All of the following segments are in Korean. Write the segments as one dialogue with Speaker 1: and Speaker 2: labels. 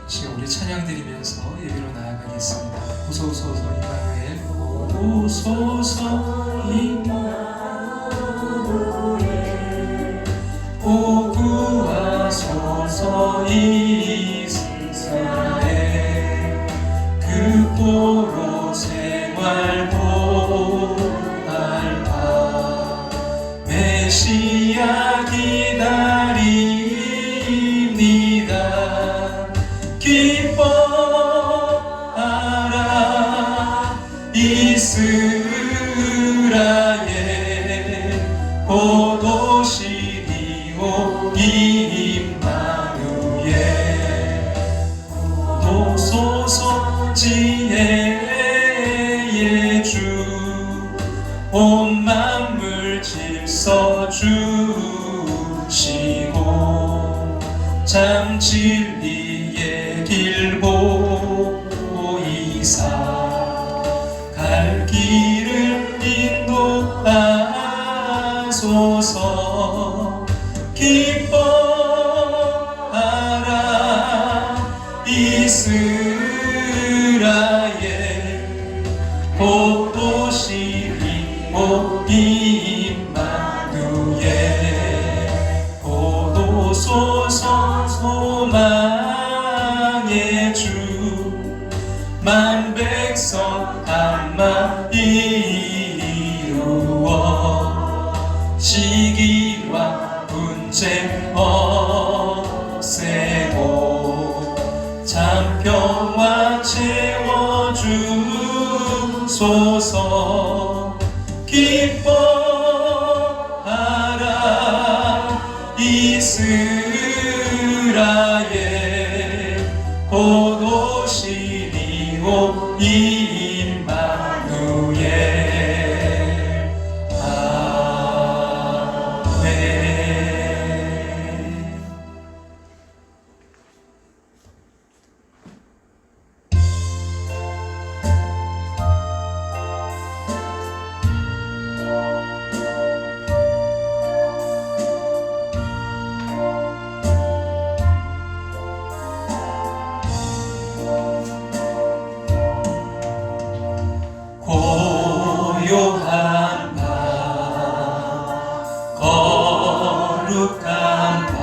Speaker 1: 지금 우리 찬양 드리면서 예배로 나아가겠습니다. 오소서 임마누엘, 오소서 임마누엘, 오 구하소서 이스라엘, 그 포로 생활 보알바, 메시아 기다립니다. 기뻐하라 이스라엘, 곧 오시리오 임마누엘. 오소서 지혜의 주, 온 만물 질서 주시고, 참 진리의 길 보이사, 갈 길을 인도하소서. 기뻐하라 이스라엘, 곧 오시리오 임마누엘. 곧 오소서 소망의 주, 만 백성 한마 이루어, 시기와 분쟁 없애고, 참 평화 채워주소서. 기뻐하라 이스라엘, 곧 오시리오 임마누엘. 아멘. 고요한 밤, 거룩한 밤,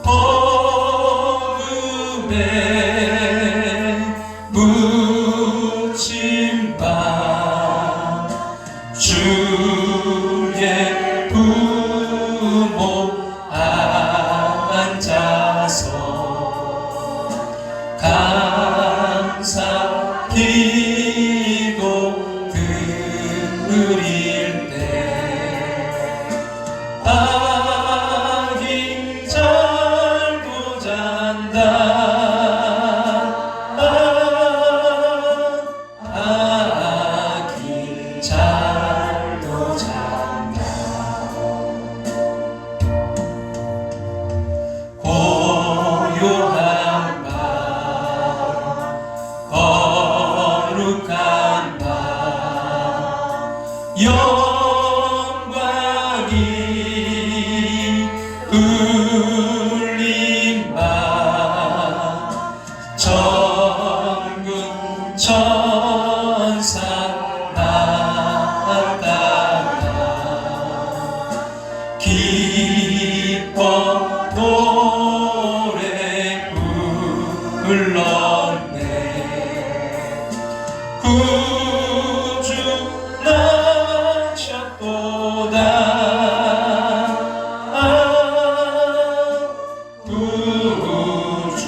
Speaker 1: 어둠에 묻힌 밤, 주의 부모 앉아서 감사 기도 드릴 때, 아기 잘도 잔다. 아기 잘도 잔다. 고요한 밤, 거룩한 밤, 영광이 울린 밤, 전군 천사 나다가, 기뻐 노래 불렀네. 구주 나셨도다. 구주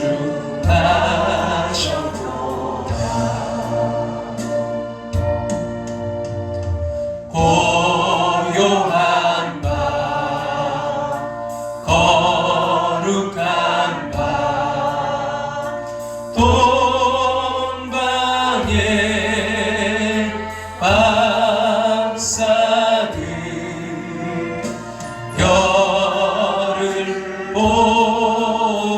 Speaker 1: 나셨도다. 고요한 밤, 거룩한 밤, 동방의 박사들, 별을 보고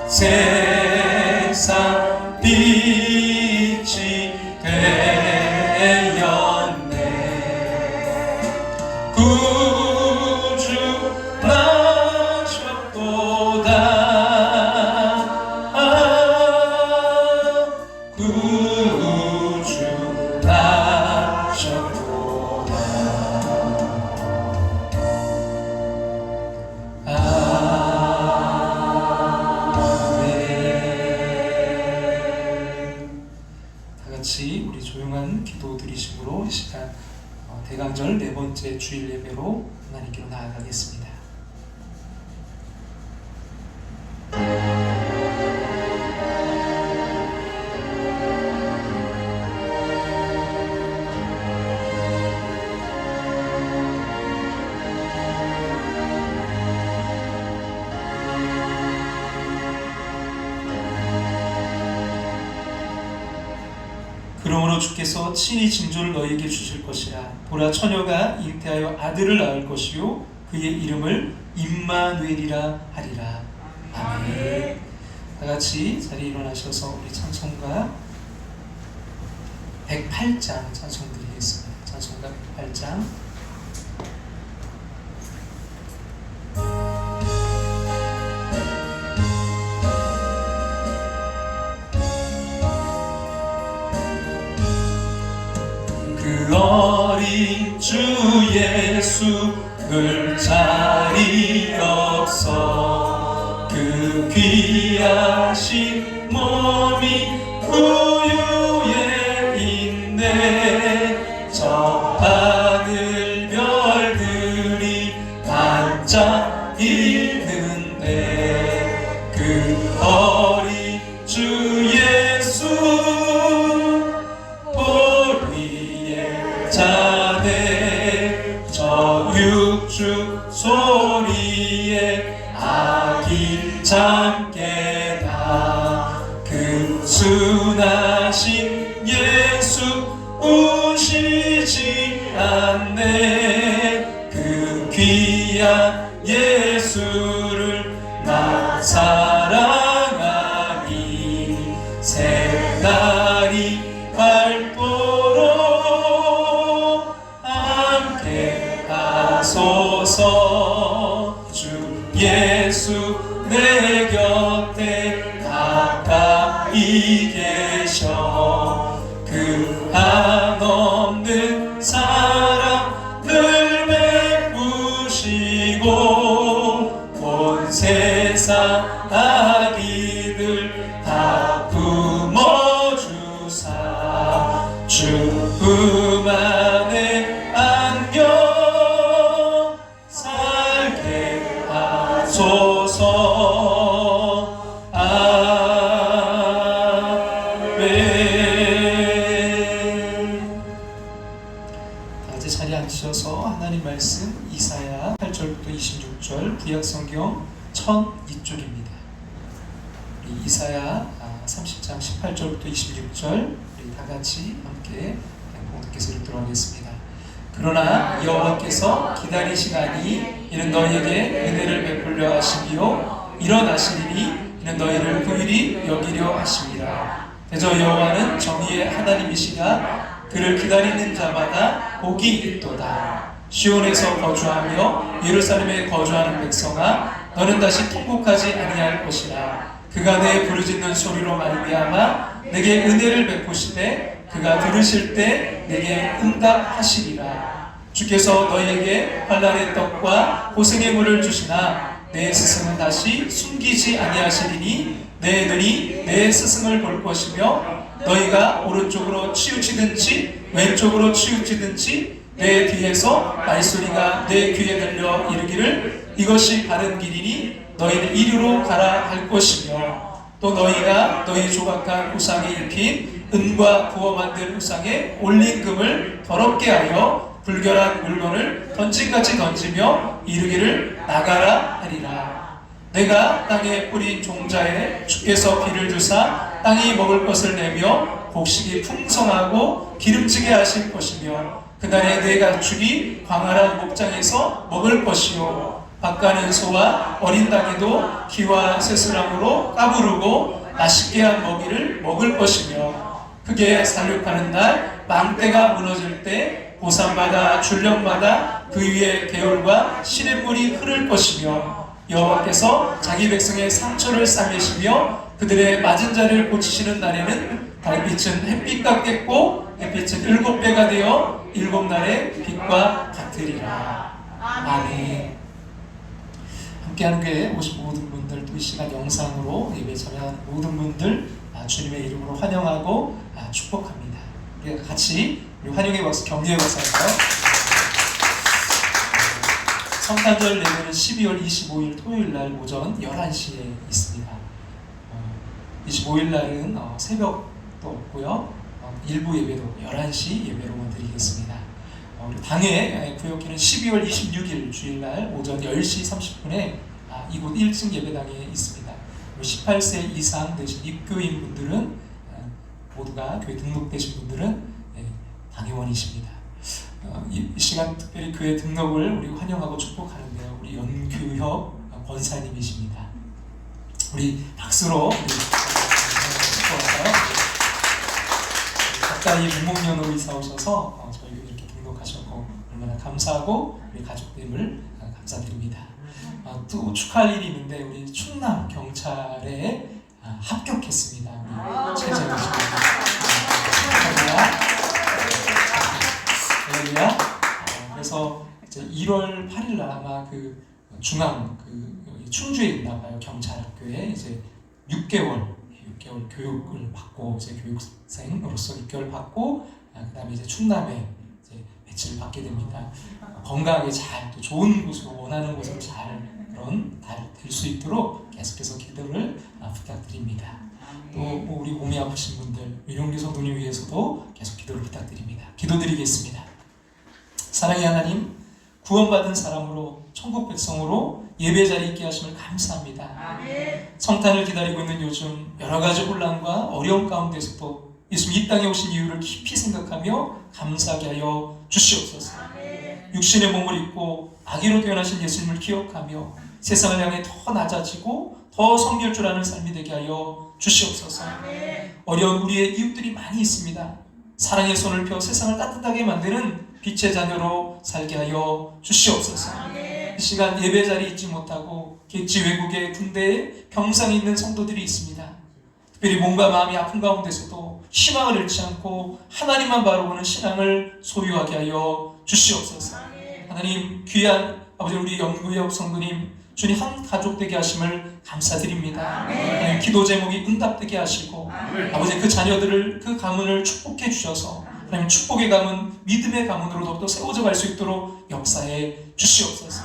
Speaker 1: 세상 빛이 되었네. 구주 나셨도다. 구주 나셨도다. 우리 조용한 기도 드리심으로 이 시간 대강절 네 번째 주일 예배로 하나님께로 나아가겠습니다. 그러므로 주께서 친히 징조를 너희에게 주실 것이라. 보라, 처녀가 잉태하여 아들을 낳을 것이요 그의 이름을 임마누엘이라 하리라. 아멘. 다같이 자리에 일어나셔서 우리 찬송가 108장 찬송 드리겠습니다. 찬송가 108장. 그 어린 주 예수 늘 자리 없어 그 귀하신 몸이 우유에 있네. 저 하늘 별들이 반짝이는데 그 어린 주 예수 자네 저 육주 소리에 아기 잠깨다. 그 순하신 예수 우시지 않네. 그 귀한 예수를 나 사랑하니 새날이 밝도록 함께 하소서. 주 예수 내 곁에 가까이 계셔. 그 한없는 사랑 늘 베푸시고 온 세상 아기들 다 품어주사 주품 안에 안겨 살게 하소서. 아멘. 다같이 자리에 앉으셔서 하나님 말씀 이사야 8절부터 26절 구약성경 1002쪽입니다. 우리 이사야 30장 18절부터 26절 우리 다같이 함께 봉독해서 읽도록 하겠습니다. 그러나 여호와께서 기다리시나니 이는 너희에게 은혜를 베풀려 하시기요 일어나시리니 이는 너희를 긍휼히 여기려 하심이라. 대저 여호와는 정의의 하나님이시라. 그를 기다리는 자마다 복이 있도다. 시온에서 거주하며 예루살렘에 거주하는 백성아, 너는 다시 통곡하지 아니할 것이라. 그가 내 부르짖는 소리로 말미암아 내게 은혜를 베푸시되 그가 들으실 때 내게 응답하시리라. 주께서 너희에게 환난의 떡과 고생의 물을 주시나 내 스승은 다시 숨기지 아니하시리니 내 눈이 내 스승을 볼 것이며 너희가 오른쪽으로 치우치든지 왼쪽으로 치우치든지 내 뒤에서 말소리가 내 귀에 들려 이르기를 이것이 바른 길이니 너희는 이리로 가라 할 것이며 또 너희가 너희 조각한 우상에 입힌 은과 부어 만든 우상에 올린 금을 더럽게 하여 불결한 물건을 던진같이 던지며 이르기를 나가라 하리라. 내가 땅에 뿌린 종자에 주께서 비를 주사 땅이 먹을 것을 내며 곡식이 풍성하고 기름지게 하실 것이며 그날에 내 가축이 광활한 목장에서 먹을 것이요 밭가는 소와 어린 닭에도 기와 쇠스랑으로 까부르고 맛있게 한 먹이를 먹을 것이며 그게 살육하는 날 망대가 무너질 때 보산마다 줄령마다 그 위에 개울과 시냇물이 흐를 것이며 여호와께서 자기 백성의 상처를 싸매시며 그들의 맞은 자를 고치시는 날에는 달빛은 햇빛 같겠고 햇빛은 7배가 되어 7날의 빛과 같으리라. 아멘. 함께하는 교회 오신 모든 분들, 또 이 시간 영상으로 예배 참여하는 모든 분들 주님의 이름으로 환영하고 축복합니다. 우리 같이 환영의 박수, 격려의 박수 할까요? 성탄절 예배는 12월 25일 토요일 날 오전 11시에 있습니다. 25일 날은 새벽도 없고요. 일부 예배도 11시 예배로만 드리겠습니다. 우리 당회 구역회는 12월 26일 주일날 오전 10시 30분에 이곳 1층 예배당에 있습니다. 18세 이상 되신 입교인 분들은 모두가 교회 등록되신 분들은 당회원이십니다. 이 시간 특별히 교회 등록을 우리 환영하고 축복하는데요. 우리 연교협 권사님이십니다. 우리 박수로 축복할까요? 가까이 문목년으로 이사 오셔서 저희 이렇게 등록하셨고 얼마나 감사하고 우리 가족님을 감사드립니다. 또 축하할 일이 있는데 우리 충남 경찰에 합격했습니다. 우리 최재현 씨. 할렐루야. 그래서 이제 1월 8일 날 아마 그 중앙 충주에 있나봐요. 경찰학교에 이제 6개월 교육을 받고 이제 교육생으로서 6개월 받고 그다음에 이제 충남에 이제 배치를 받게 됩니다. 건강하게 잘 또 좋은 곳으로 원하는 곳으로 잘 될 수 있도록 계속해서 기도를 부탁드립니다. 또 우리 몸이 아프신 분들 유용기 성도님 위해서도 계속 기도를 부탁드립니다. 기도드리겠습니다. 사랑의 하나님, 구원받은 사람으로 천국 백성으로 예배 자리에 있게 하심을 감사합니다. 아멘. 성탄을 기다리고 있는 요즘 여러 가지 혼란과 어려움 가운데서도 예수님 이 땅에 오신 이유를 깊이 생각하며 감사하게 하여 주시옵소서. 아멘. 육신의 몸을 입고 아기로 태어나신 예수님을 기억하며 세상을 향해 더 낮아지고 더 섬길 줄 아는 삶이 되게 하여 주시옵소서. 아멘. 어려운 우리의 이웃들이 많이 있습니다. 사랑의 손을 펴 세상을 따뜻하게 만드는 빛의 자녀로 살게 하여 주시옵소서. 아멘. 이 시간 예배 자리에 있지 못하고 객지 외국의 군대에 병상에 있는 성도들이 있습니다. 특별히 몸과 마음이 아픈 가운데서도 희망을 잃지 않고 하나님만 바라보는 신앙을 소유하게 하여 주시옵소서. 아멘. 하나님, 귀한 아버지 우리 연구역 성도님 주님 한 가족 되게 하심을 감사드립니다. 하나님, 기도 제목이 응답되게 하시고 아버지 그 자녀들을 그 가문을 축복해 주셔서 하나님 축복의 가문, 믿음의 가문으로 더욱더 세워져 갈 수 있도록 역사해 주시옵소서.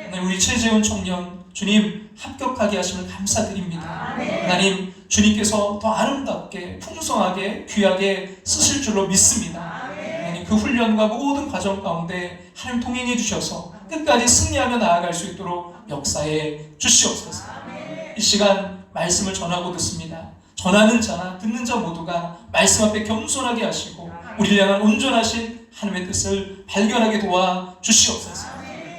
Speaker 1: 하나님, 우리 최재훈 청년 주님 합격하게 하심을 감사드립니다. 하나님, 주님께서 더 아름답게 풍성하게 귀하게 쓰실 줄로 믿습니다. 하나님, 그 훈련과 모든 과정 가운데 하나님 동행해 주셔서 끝까지 승리하며 나아갈 수 있도록 역사해 주시옵소서. 이 시간 말씀을 전하고 듣습니다. 전하는 자나 듣는 자 모두가 말씀 앞에 겸손하게 하시고 우리를 향한 온전하신 하나님의 뜻을 발견하게 도와 주시옵소서.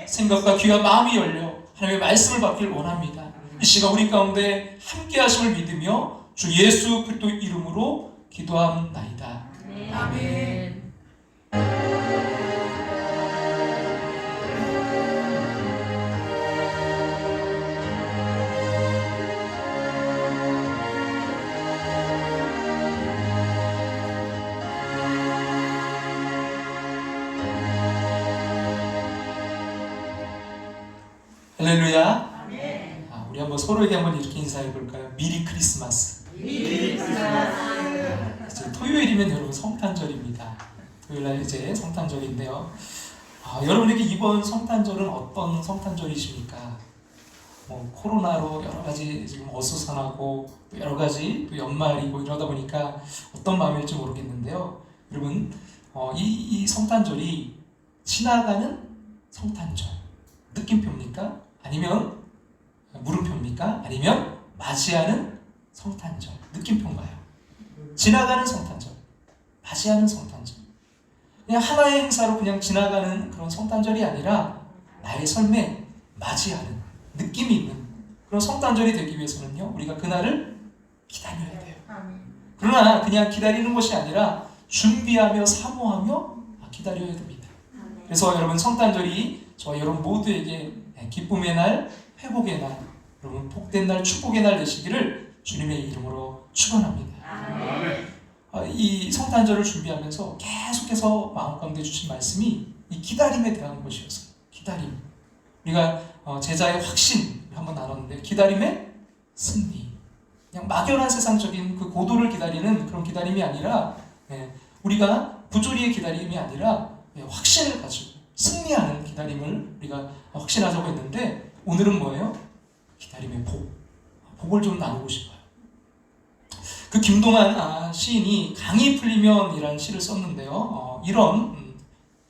Speaker 1: 생각과 귀와 마음이 열려 하나님의 말씀을 받길 원합니다. 이 시간 우리 가운데 함께 하심을 믿으며 주 예수 그리스도 이름으로 기도합나이다. 아멘. 할렐루야. 아멘. 우리 한번 서로에게 한번 이렇게 인사해 볼까요? 미리 크리스마스. 미리 크리스마스. 이제 토요일이면 여러분 성탄절입니다. 토요일날 이제 성탄절인데요. 여러분에게 이번 성탄절은 어떤 성탄절이십니까? 코로나로 여러 가지 지금 어수선하고 또 여러 가지 또 연말이고 이러다 보니까 어떤 마음일지 모르겠는데요. 여러분, 이 성탄절이 지나가는 성탄절 느낌표입니까? 아니면 물음표입니까? 아니면 맞이하는 성탄절 느낌표인가요? 지나가는 성탄절, 맞이하는 성탄절. 그냥 하나의 행사로 그냥 지나가는 그런 성탄절이 아니라 나의 삶에 맞이하는 느낌이 있는 그런 성탄절이 되기 위해서는요, 우리가 그날을 기다려야 돼요. 그러나 그냥 기다리는 것이 아니라 준비하며 사모하며 기다려야 됩니다. 그래서 여러분, 성탄절이 저와 여러분 모두에게 기쁨의 날, 회복의 날, 여러분 복된 날, 축복의 날 되시기를 주님의 이름으로 축원합니다. 이 성탄절을 준비하면서 계속해서 마음 가운데 주신 말씀이 이 기다림에 대한 것이었어요. 기다림. 우리가 제자의 확신 한번 나눴는데, 기다림의 승리. 그냥 막연한 세상적인 그 고도를 기다리는 그런 기다림이 아니라, 우리가 부조리의 기다림이 아니라 확신을 가지고 승리하는 기다림을 우리가 확신하자고 했는데, 오늘은 뭐예요? 기다림의 복을 좀 나누고 싶어요. 그 김동완 시인이 강이 풀리면이라는 시를 썼는데요, 이런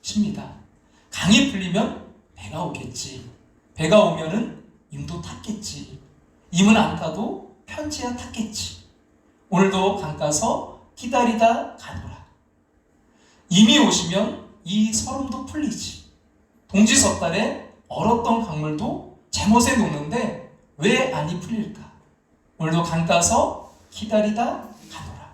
Speaker 1: 시입니다. 강이 풀리면 배가 오겠지. 배가 오면은 임도 탔겠지. 임은 안 타도 편지야 탔겠지. 오늘도 강가서 기다리다 가노라. 임이 오시면 이 서름도 풀리지. 동지섣달에 얼었던 강물도 제멋에 녹는데 왜 안이 풀릴까? 오늘도 강가서 기다리다 가노라.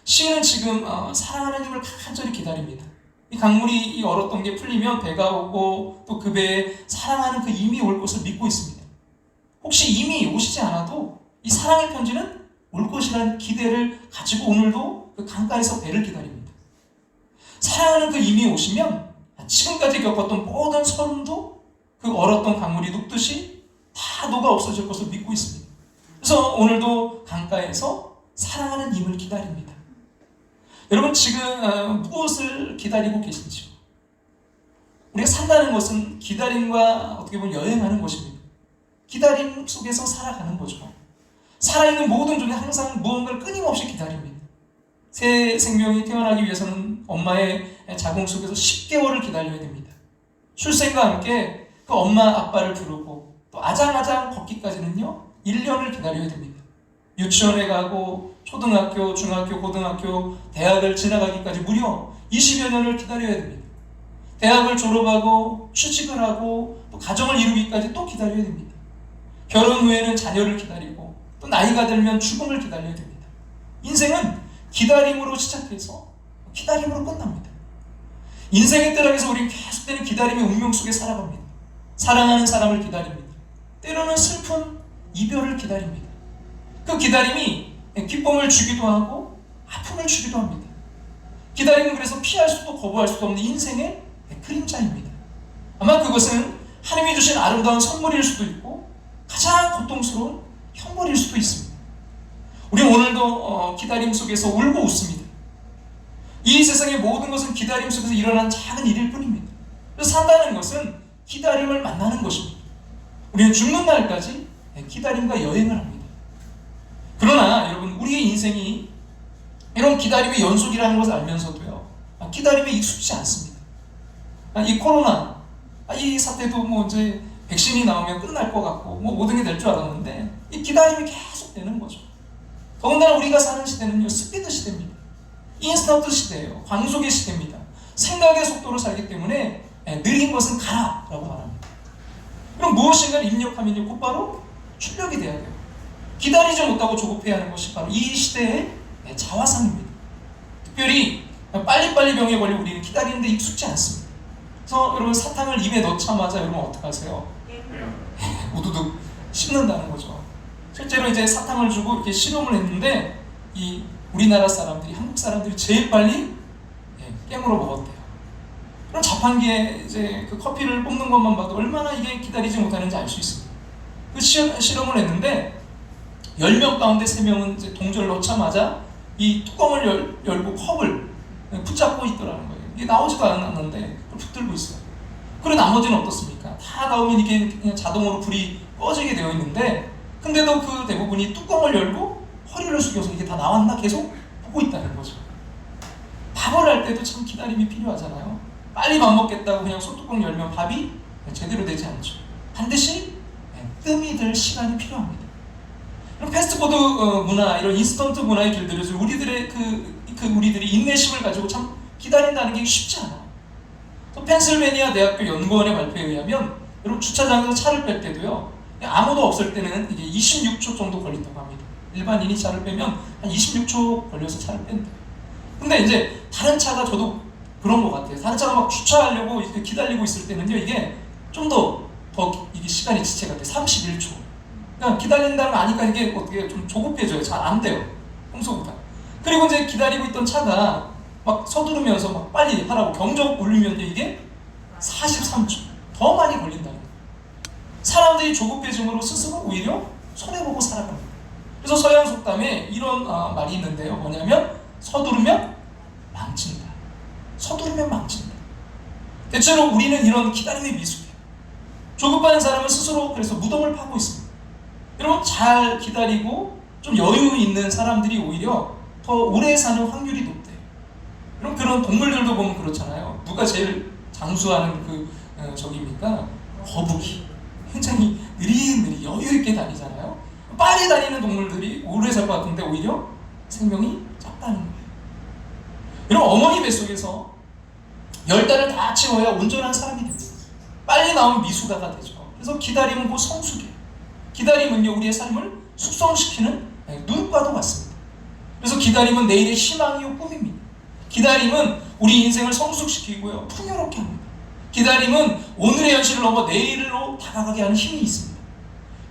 Speaker 1: 시인은 지금 사랑하는 님을 간절히 기다립니다. 이 강물이 이 얼었던 게 풀리면 배가 오고 또 그 배에 사랑하는 그 임이 올 것을 믿고 있습니다. 혹시 임이 오시지 않아도 이 사랑의 편지는 올 것이라는 기대를 가지고 오늘도 그 강가에서 배를 기다립니다. 사랑하는 그 임이 오시면 지금까지 겪었던 모든 서름도 그 얼었던 강물이 녹듯이 다 녹아 없어질 것을 믿고 있습니다. 그래서 오늘도 강가에서 사랑하는 임을 기다립니다. 여러분, 지금 무엇을 기다리고 계신지요? 우리가 산다는 것은 기다림과 어떻게 보면 여행하는 것입니다. 기다림 속에서 살아가는 거죠. 살아있는 모든 존재 항상 무언가를 끊임없이 기다립니다. 새 생명이 태어나기 위해서는 엄마의 자궁 속에서 10개월을 기다려야 됩니다. 출생과 함께 그 엄마 아빠를 부르고 또 아장아장 걷기까지는요 1년을 기다려야 됩니다. 유치원에 가고 초등학교, 중학교, 고등학교, 대학을 지나가기까지 무려 20여 년을 기다려야 됩니다. 대학을 졸업하고 취직을 하고 또 가정을 이루기까지 또 기다려야 됩니다. 결혼 후에는 자녀를 기다리고 또 나이가 들면 죽음을 기다려야 됩니다. 인생은 기다림으로 시작해서 기다림으로 끝납니다. 인생의 뜰락에서 우리는 계속되는 기다림의 운명 속에 살아갑니다. 사랑하는 사람을 기다립니다. 때로는 슬픈 이별을 기다립니다. 그 기다림이 기쁨을 주기도 하고 아픔을 주기도 합니다. 기다림은 그래서 피할 수도 거부할 수도 없는 인생의 그림자입니다. 아마 그것은 하나님이 주신 아름다운 선물일 수도 있고 가장 고통스러운 형벌일 수도 있습니다. 우리는 오늘도 기다림 속에서 울고 웃습니다. 이 세상의 모든 것은 기다림 속에서 일어난 작은 일일 뿐입니다. 그래서 산다는 것은 기다림을 만나는 것입니다. 우리는 죽는 날까지 기다림과 여행을 합니다. 그러나 여러분, 우리의 인생이 이런 기다림의 연속이라는 것을 알면서도요, 기다림에 익숙지 않습니다. 이 코로나, 이 사태도 뭐 이제 백신이 나오면 끝날 것 같고 뭐 모든 게 될 줄 알았는데 이 기다림이 계속 되는 거죠. 더군다나 우리가 사는 시대는요, 스피드 시대입니다. 인스턴트 시대예요. 광속의 시대입니다. 생각의 속도로 살기 때문에 느린 것은 가라라고 말합니다. 그럼 무엇인가를 입력하면요, 곧바로 출력이 돼야 돼요. 기다리지 못하고 조급해야 하는 것이 바로 이 시대의 자화상입니다. 특별히 빨리빨리 병에 걸려 우리는 기다리는데 익숙지 않습니다. 그래서 여러분, 사탕을 입에 넣자마자 여러분 어떡하세요? 우두둑 씹는다는 거죠. 실제로 이제 사탕을 주고 이렇게 실험을 했는데 이 우리나라 사람들이, 한국 사람들이 제일 빨리 깨물어 먹었대요. 그럼 자판기에 이제 그 커피를 뽑는 것만 봐도 얼마나 이게 기다리지 못하는지 알 수 있습니다. 그 실험을 했는데 10명 가운데 3명은 이제 동절 넣자마자 이 뚜껑을 열고 컵을 붙잡고 있더라는 거예요. 이게 나오지도 않았는데 붙들고 있어요. 그리고 나머지는 어떻습니까? 다 나오면 이게 그냥 자동으로 불이 꺼지게 되어 있는데, 근데도 그 대부분이 뚜껑을 열고 허리를 숙여서 이게 다 나왔나 계속 보고 있다는 거죠. 밥을 할 때도 참 기다림이 필요하잖아요. 빨리 밥 먹겠다고 그냥 소뚜껑 열면 밥이 제대로 되지 않죠. 반드시 뜸이 들 시간이 필요합니다. 그럼 패스트푸드 문화, 이런 인스턴트 문화의 길들여서 우리들의 우리들이 인내심을 가지고 참 기다린다는 게 쉽지 않아요. 펜실베니아 대학교 연구원의 발표에 의하면 여러분 주차장에서 차를 뺄 때도요, 아무도 없을 때는 이게 26초 정도 걸린다고 합니다. 일반인이 차를 빼면 한 26초 걸려서 차를 뺀다. 근데 이제 다른 차가, 저도 그런 것 같아요. 다른 차가 막 주차하려고 이렇게 기다리고 있을 때는요, 이게 좀 더 이게 시간이 지체가 돼. 31초. 그러니까 기다린다는 거 아니까 이게 어떻게 좀 조급해져요. 잘 안 돼요, 평소보다. 그리고 이제 기다리고 있던 차가 막 서두르면서 막 빨리 하라고 경적 울리면 이게 43초 더 많이 걸린다는 거예요. 사람들이 조급해짐으로 스스로 오히려 손해보고 살아갑니다. 그래서 서양 속담에 이런 말이 있는데요. 뭐냐면 서두르면 망친다. 서두르면 망친다. 대체로 우리는 이런 기다림에 미숙해요. 조급한 사람은 스스로 그래서 무덤을 파고 있습니다. 여러분, 잘 기다리고 좀 여유 있는 사람들이 오히려 더 오래 사는 확률이 높대요. 그럼 그런 동물들도 보면 그렇잖아요. 누가 제일 장수하는 저기입니까? 거북이. 굉장히 느릿느릿 여유 있게 다니잖아요. 빨리 다니는 동물들이 오래 살 것 같은데 오히려 생명이 짧다는 거예요. 여러분, 어머니 뱃속에서 10달을 다 채워야 온전한 사람이 됩니다. 빨리 나오면 미숙아가 되죠. 그래서 기다림은 곧 성숙이에요. 기다림은요, 우리의 삶을 숙성시키는 눈과도 같습니다. 그래서 기다림은 내일의 희망이요 꿈입니다. 기다림은 우리 인생을 성숙시키고요, 풍요롭게 합니다. 기다림은 오늘의 현실을 넘어 내일로 다가가게 하는 힘이 있습니다.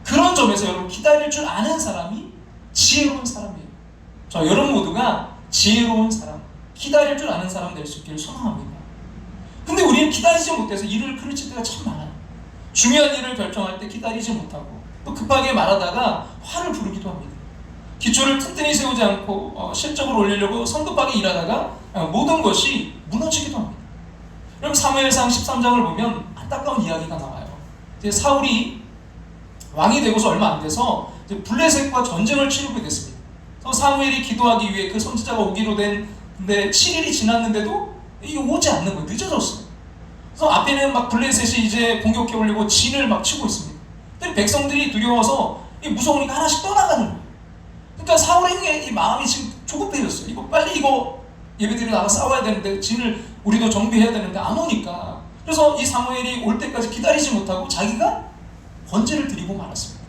Speaker 1: 그런 점에서 여러분, 기다릴 줄 아는 사람이 지혜로운 사람이에요. 자, 여러분 모두가 지혜로운 사람, 기다릴 줄 아는 사람 될 수 있기를 소망합니다. 근데 우리는 기다리지 못해서 일을 그르칠 때가 참 많아요. 중요한 일을 결정할 때 기다리지 못하고 또 급하게 말하다가 화를 부르기도 합니다. 기초를 튼튼히 세우지 않고 실적을 올리려고 성급하게 일하다가 모든 것이 무너지기도 합니다. 그럼 사무엘상 13장을 보면 안타까운 이야기가 나와요. 이제 사울이 왕이 되고서 얼마 안 돼서 이제 블레셋과 전쟁을 치르게 됐습니다. 그래서 사무엘이 기도하기 위해 그 선지자가 오기로 근데 7일이 지났는데도 이게 오지 않는 거예요. 늦어졌어요. 그래서 앞에는 막 블레셋이 이제 공격해 올리고 진을 막 치고 있습니다. 근데 백성들이 두려워서 무서우니까 하나씩 떠나가는 거예요. 그러니까 사울의 이 마음이 지금 조급해졌어요. 이거 예배드리러 나가 싸워야 되는데, 진을 우리도 정비해야 되는데 안 오니까. 그래서 이 사무엘이 올 때까지 기다리지 못하고 자기가 번제를 드리고 말았습니다.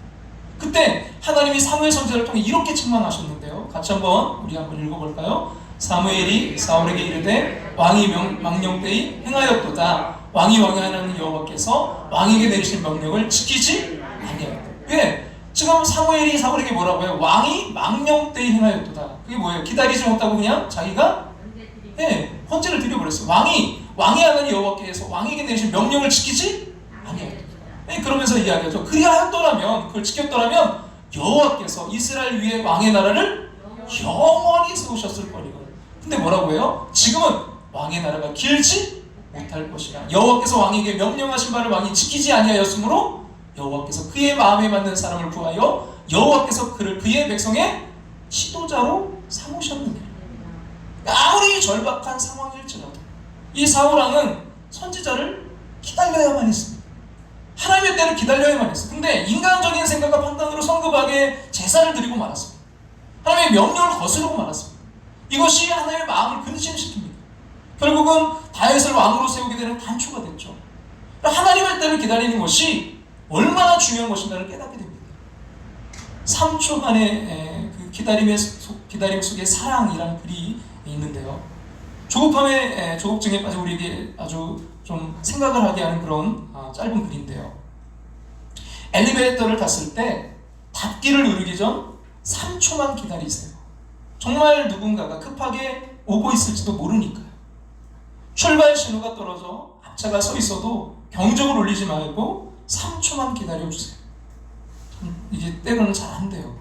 Speaker 1: 그때 하나님이 사무엘 선지자를 통해 이렇게 책망하셨는데요. 같이 한번 읽어볼까요? 사무엘이 사울에게 이르되 왕이 망령되이 행하였도다. 왕이 왕하는 여호와께서 왕에게 내리신 명령을 지키지 아니하였다. 왜? 지금 사무엘이 사울에게 뭐라고 해요? 왕이 망령되이 행하였도다. 그게 뭐예요? 기다리지 못하고 그냥 자기가 헌제를 드려버렸어요. 왕이 하나님 여호와께서 왕에게 내리신 명령을 지키지 아니하였다. 그러면서 이야기하죠. 그리하였더라면, 그걸 지켰더라면 여호와께서 이스라엘 위에 왕의 나라를 영원히 세우셨을 거리거든. 근데 뭐라고 해요? 지금은 왕의 나라가 길지 못할 것이라. 여호와께서 왕에게 명령하신 바를 왕이 지키지 아니하였으므로 여호와께서 그의 마음에 맞는 사람을 구하여 여호와께서 그를 그의 백성의 지도자로 삼으셨느니라. 아무리 절박한 상황일지라도 이 사울왕은 선지자를 기다려야만 했습니다. 하나님의 때를 기다려야만 했어요. 근데 인간적인 생각과 판단으로 성급하게 제사를 드리고 말았습니다. 하나님의 명령을 거스르고 말았습니다. 이것이 하나님의 마음을 근심시킵니다. 결국은 다윗을 왕으로 세우게 되는 단초가 됐죠. 하나님의 때를 기다리는 것이 얼마나 중요한 것인가를 깨닫게 됩니다. 3초간의 그 기다림 속에 사랑이라는 글이 있는데요. 조급증에 빠진 우리에게 아주 좀 생각을 하게 하는 그런 짧은 글인데요. 엘리베이터를 탔을 때 닫기를 누르기 전 3초만 기다리세요. 정말 누군가가 급하게 오고 있을지도 모르니까요. 출발 신호가 떨어져 앞차가 서 있어도 경적을 울리지 말고 3초만 기다려주세요. 이게 때로는 잘 안 돼요.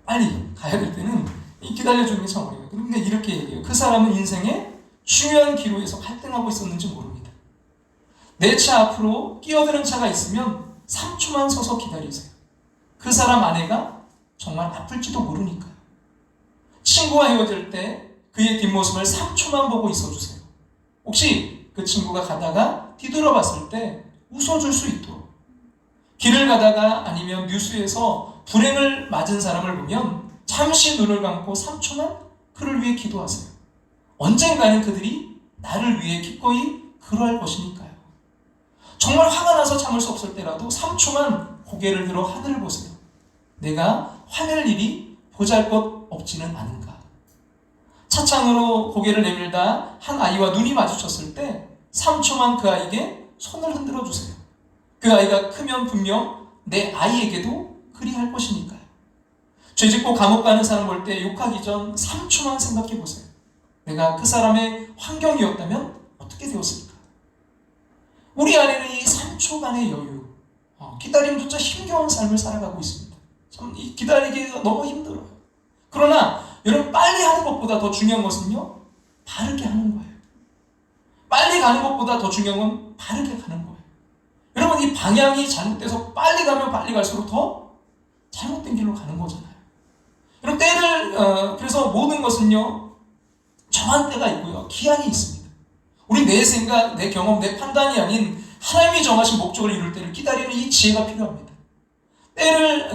Speaker 1: 빨리 가야 될 때는 기다려주는 게 참 어려워요. 근데 이렇게 얘기해요. 그 사람은 인생의 중요한 기로에서 갈등하고 있었는지 모릅니다. 내 차 앞으로 끼어드는 차가 있으면 3초만 서서 기다리세요. 그 사람 아내가 정말 아플지도 모르니까요. 친구와 헤어질 때 그의 뒷모습을 3초만 보고 있어주세요. 혹시 그 친구가 가다가 뒤돌아봤을 때 웃어줄 수 있도록. 길을 가다가 아니면 뉴스에서 불행을 맞은 사람을 보면 잠시 눈을 감고 3초만 그를 위해 기도하세요. 언젠가는 그들이 나를 위해 기꺼이 그러할 것이니까요. 정말 화가 나서 참을 수 없을 때라도 3초만 고개를 들어 하늘을 보세요. 내가 화낼 일이 보잘것없지는 않은가. 차창으로 고개를 내밀다 한 아이와 눈이 마주쳤을 때 3초만 그 아이에게 손을 흔들어 주세요. 그 아이가 크면 분명 내 아이에게도 그리할 것이니까요. 죄짓고 감옥 가는 사람 볼 때 욕하기 전 3초만 생각해 보세요. 내가 그 사람의 환경이었다면 어떻게 되었을까? 우리 안에는 이 3초간의 여유, 기다림조차 힘겨운 삶을 살아가고 있습니다. 참 기다리기가 너무 힘들어요. 그러나 여러분, 빨리 하는 것보다 더 중요한 것은요, 바르게 하는 거예요. 빨리 가는 것보다 더 중요한 건 바르게 가는 거예요. 여러분, 이 방향이 잘못돼서 빨리 가면 빨리 갈수록 더 잘못된 길로 가는 거잖아요. 여러분, 그래서 모든 것은요, 정한 때가 있고요, 기한이 있습니다. 우리 내 생각, 내 경험, 내 판단이 아닌 하나님이 정하신 목적을 이룰 때를 기다리는 이 지혜가 필요합니다.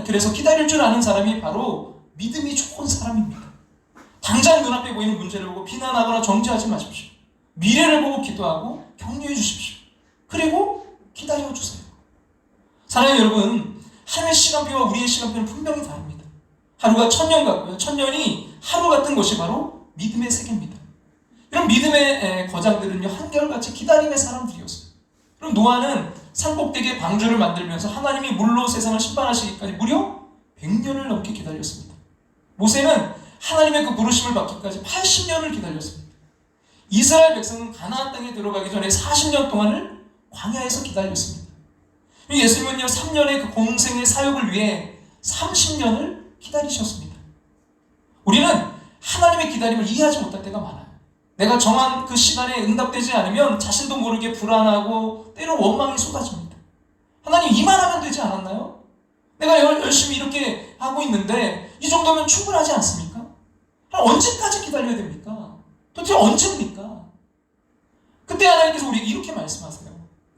Speaker 1: 그래서 기다릴 줄 아는 사람이 바로 믿음이 좋은 사람입니다. 당장 눈앞에 보이는 문제를 보고 비난하거나 정죄하지 마십시오. 미래를 보고 기도하고 격려해 주십시오. 그리고 기다려 주세요. 사랑하는 여러분, 하나님의 시간표와 우리의 시간표는 분명히 다릅니다. 하루가 1000년 같고요. 1000년이 하루 같은 것이 바로 믿음의 세계입니다. 이런 믿음의 거장들은요, 한결같이 기다림의 사람들이었어요. 그럼 노아는 산꼭대기에 방주를 만들면서 하나님이 물로 세상을 심판하시기까지 무려 100년을 넘게 기다렸습니다. 모세는 하나님의 그 부르심을 받기까지 80년을 기다렸습니다. 이스라엘 백성은 가나안 땅에 들어가기 전에 40년 동안을 광야에서 기다렸습니다. 예수님은요, 3년의 그 공생의 사역을 위해 30년을 기다리셨습니다. 우리는 하나님의 기다림을 이해하지 못할 때가 많아요. 내가 정한 그 시간에 응답되지 않으면 자신도 모르게 불안하고 때로 원망이 쏟아집니다. 하나님, 이만하면 되지 않았나요? 내가 열심히 이렇게 하고 있는데 이 정도면 충분하지 않습니까? 언제까지 기다려야 됩니까? 도대체 언제입니까? 그때 하나님께서 우리에게 이렇게 말씀하세요.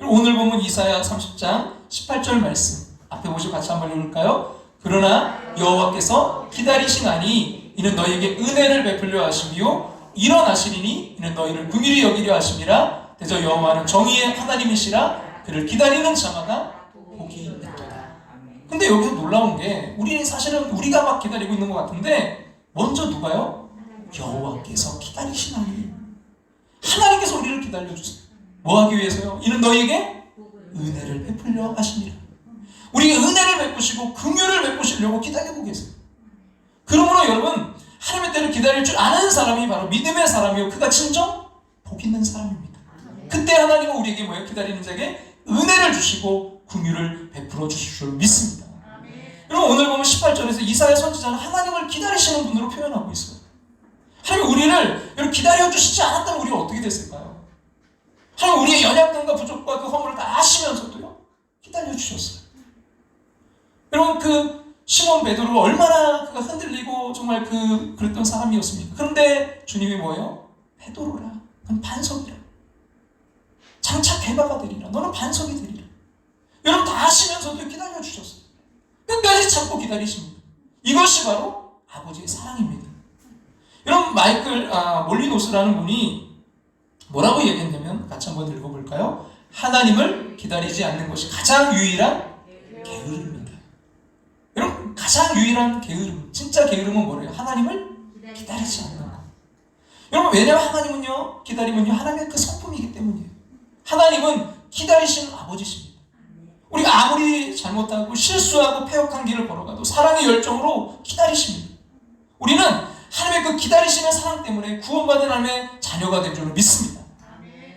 Speaker 1: 오늘 보면 이사야 30장 18절 말씀 앞에 보시고 같이 한번 읽을까요? 그러나 여호와께서 기다리시나니 이는 너희에게 은혜를 베풀려 하시며 일어나시리니 이는 너희를 긍휼히 여기려 하심이라. 대저 여호와는 정의의 하나님이시라. 그를 기다리는 자마다 복이 있도다. 근데 여기서 놀라운 게, 우리는 사실은 우리가 막 기다리고 있는 것 같은데 먼저 누가요? 여호와께서 기다리시나니. 하나님께서 우리를 기다려주세요. 뭐 하기 위해서요? 이는 너희에게 은혜를 베풀려 하시니라. 우리에게 은혜를 베푸시고 긍휼을 베푸시려고 기다리고 계세요. 그러므로 여러분, 하나님의 때를 기다릴 줄 아는 사람이 바로 믿음의 사람이요, 그가 진정 복 있는 사람입니다. 그때 하나님은 우리에게 뭐예요? 기다리는 자에게 은혜를 주시고 긍휼을 베풀어 주실 줄 믿습니다. 여러분, 오늘 보면 18절에서 이사야 선지자는 하나님을 기다리시는 분으로 표현하고 있어요. 하나님, 우리를 여러분 기다려주시지 않았다면 우리가 어떻게 됐을까요? 하나님, 우리의 연약함과 부족과 그 허물을 다 아시면서도요, 기다려주셨어요. 여러분, 그 시몬 베드로가 얼마나 그가 흔들리고 정말 그랬던 사람이었습니까? 그런데 주님이 뭐예요? 베드로라, 넌 반석이라. 장차 개바가 되리라. 너는 반석이 되리라. 여러분, 다 아시면서도 기다려주셨어요. 끝까지 참고 기다리십니다. 이것이 바로 아버지의 사랑입니다. 여러분, 몰리노스라는 분이 뭐라고 얘기했냐면, 같이 한번 읽어볼까요? 하나님을 기다리지 않는 것이 가장 유일한 게으름입니다. 여러분, 가장 유일한 게으름, 진짜 게으름은 뭐래요? 하나님을 기다리지 않는 것. 여러분, 왜냐하면 하나님은요, 기다림은요, 하나님의 그 성품이기 때문이에요. 하나님은 기다리시는 아버지십니다. 우리가 아무리 잘못하고 실수하고 패역한 길을 걸어가도 사랑의 열정으로 기다리십니다. 우리는 하나님의 그 기다리시는 사랑 때문에 구원받은 하나님의 자녀가 된 줄을 믿습니다.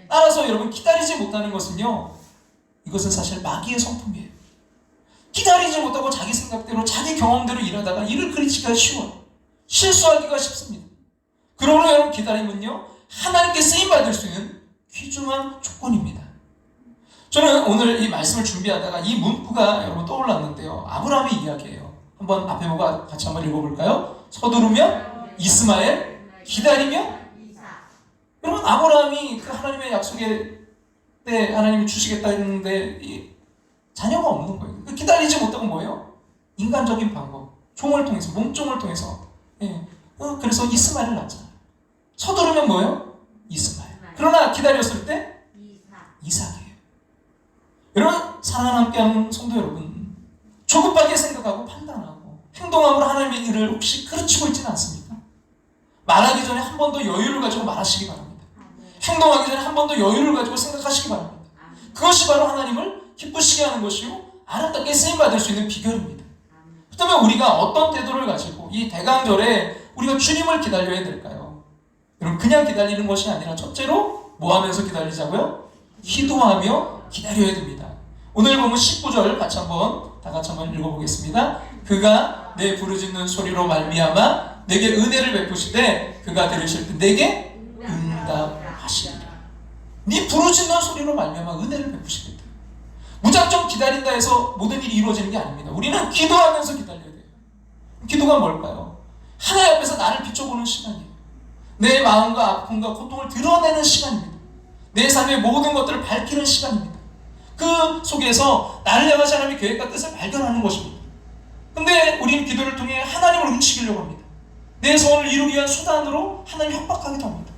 Speaker 1: 따라서 여러분, 기다리지 못하는 것은요, 이것은 사실 마귀의 성품이에요. 기다리지 못하고 자기 생각대로 자기 경험대로 일하다가 일을 그리치기가 쉬워요. 실수하기가 쉽습니다. 그러므로 여러분, 기다림은요, 하나님께 쓰임받을 수 있는 귀중한 조건입니다. 저는 오늘 이 말씀을 준비하다가 이 문구가 여러분 떠올랐는데요, 아브라함의 이야기예요. 한번 앞에 보고 같이 한번 읽어볼까요? 서두르면 이스마엘, 기다리면 여러분, 아브라함이 그 하나님의 약속의 때 하나님이 주시겠다 했는데 자녀가 없는 거예요. 기다리지 못하고 뭐예요? 인간적인 방법, 종을 통해서, 몸종을 통해서. 그래서 이스마엘을 낳잖아요. 서두르면 뭐예요? 이스마엘. 그러나 기다렸을 때 이삭이에요. 여러분, 사랑하는 함께하는 성도 여러분, 조급하게 생각하고 판단하고 행동함으로 하나님의 일을 혹시 그르치고 있지는 않습니까? 말하기 전에 한 번 더 여유를 가지고 말하시기 바랍니다. 행동하기 전에 한 번 더 여유를 가지고 생각하시기 바랍니다. 그것이 바로 하나님을 기쁘시게 하는 것이요 아름답게 쓰임받을 수 있는 비결입니다. 그렇다면 우리가 어떤 태도를 가지고 이 대강절에 우리가 주님을 기다려야 될까요? 여러분, 그냥 기다리는 것이 아니라 첫째로 뭐 하면서 기다리자고요? 기도하며 기다려야 됩니다. 오늘 보면 19절 다 같이 한번 읽어보겠습니다. 그가 내 부르짖는 소리로 말미암아 내게 은혜를 베푸시되 그가 들으실 때 내게 응답하시리라. 네 부르짖는 소리로 말미암아 은혜를 베푸시겠다. 무작정 기다린다 해서 모든 일이 이루어지는 게 아닙니다. 우리는 기도하면서 기다려야 돼요. 기도가 뭘까요? 하나님 앞에서 나를 비춰보는 시간이에요. 내 마음과 아픔과 고통을 드러내는 시간입니다. 내 삶의 모든 것들을 밝히는 시간입니다. 그 속에서 나를 향한 하나님의 계획과 뜻을 발견하는 것입니다. 근데 우리는 기도를 통해 하나님을 움직이려고 합니다. 내 소원을 이루기 위한 수단으로 하나님을 협박하기도 합니다.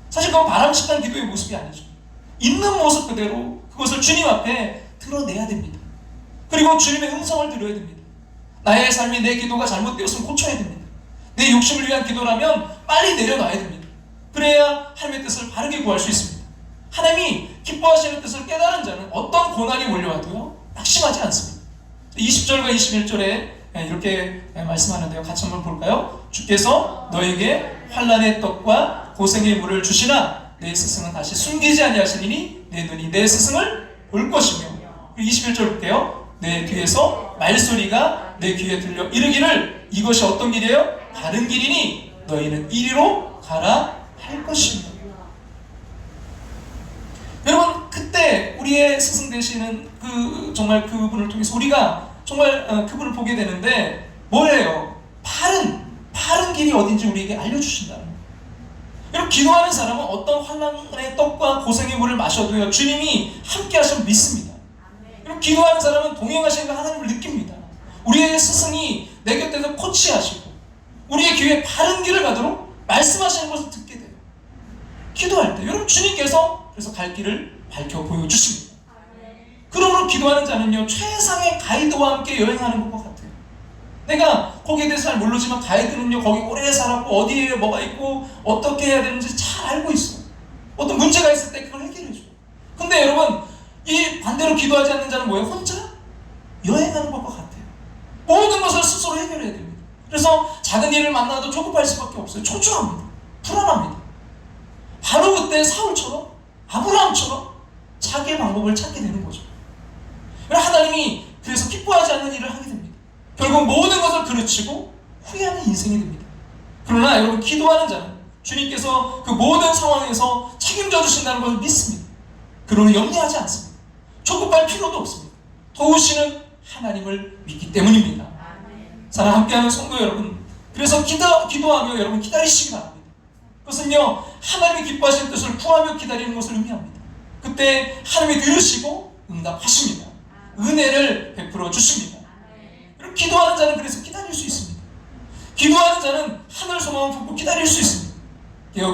Speaker 1: 사실 그건 바람직한 기도의 모습이 아니죠. 있는 모습 그대로 그것을 주님 앞에 드러내야 됩니다. 그리고 주님의 음성을 들어야 됩니다. 나의 삶이 내 기도가 잘못되었으면 고쳐야 됩니다. 내 욕심을 위한 기도라면 빨리 내려놔야 됩니다. 그래야 하나님의 뜻을 바르게 구할 수 있습니다. 하나님이 기뻐하시는 뜻을 깨달은 자는 어떤 고난이 몰려와도요 낙심하지 않습니다. 20절과 21절에 이렇게 말씀하는데요. 같이 한번 볼까요? 주께서 너에게 환난의 떡과 고생의 물을 주시나 내 스승은 다시 숨기지 아니하시리니 내 눈이 내 스승을 볼 것이며, 21절 볼게요. 내 뒤에서 말소리가 내 귀에 들려 이르기를 이것이 어떤 길이에요? 다른 길이니 너희는 이리로 가라 할 것입니다. 여러분, 그때 우리의 스승 되시는 정말 그분을 통해서 우리가 정말 그분을 보게 되는데 뭐예요? 바른 길이 어딘지 우리에게 알려주신다는 거예요. 여러분, 기도하는 사람은 어떤 환난의 떡과 고생의 물을 마셔도요 주님이 함께 하시면 믿습니다. 여러분, 기도하는 사람은 동행하시는 하나님을 느낍니다. 우리의 스승이 내 곁에서 코치하시고 우리의 귀에 바른 길을 가도록 말씀하시는 것을 듣게 돼요. 기도할 때 여러분, 주님께서 그래서 갈 길을 밝혀 보여주십니다. 그러므로 기도하는 자는요 최상의 가이드와 함께 여행하는 것과 같아요. 내가 거기에 대해서 잘 모르지만 가이드는요 거기 오래 살았고 어디에 뭐가 있고 어떻게 해야 되는지 잘 알고 있어요. 어떤 문제가 있을 때 그걸 해결해줘요. 근데 여러분, 이 반대로 기도하지 않는 자는 뭐예요? 혼자 여행하는 것과 같아요. 모든 것을 스스로 해결해야 됩니다. 그래서 작은 일을 만나도 조급할 수밖에 없어요. 초조합니다. 불안합니다. 바로 그때 사울처럼 아브라함처럼 자기의 방법을 찾게 되는 거죠. 하나님이 그래서 기뻐하지 않는 일을 하게 됩니다. 결국 모든 것을 그르치고 후회하는 인생이 됩니다. 그러나 여러분, 기도하는 자는 주님께서 그 모든 상황에서 책임져 주신다는 것을 믿습니다. 그러나 염려하지 않습니다. 조급할 필요도 없습니다. 도우시는 하나님을 믿기 때문입니다. 사랑 함께하는 성도 여러분, 그래서 기도하며 여러분 기다리시기 바랍니다. 그것은요 하나님이 기뻐하시는 뜻을 구하며 기다리는 것을 의미합니다. 그때 하나님이 들으시고 응답하십니다. 은혜를 베풀어 주십니다. 그리고 기도하는 자는 그래서 기다릴 수 있습니다. 기도하는 자는 하늘 소망을 품고 기다릴 수 있습니다.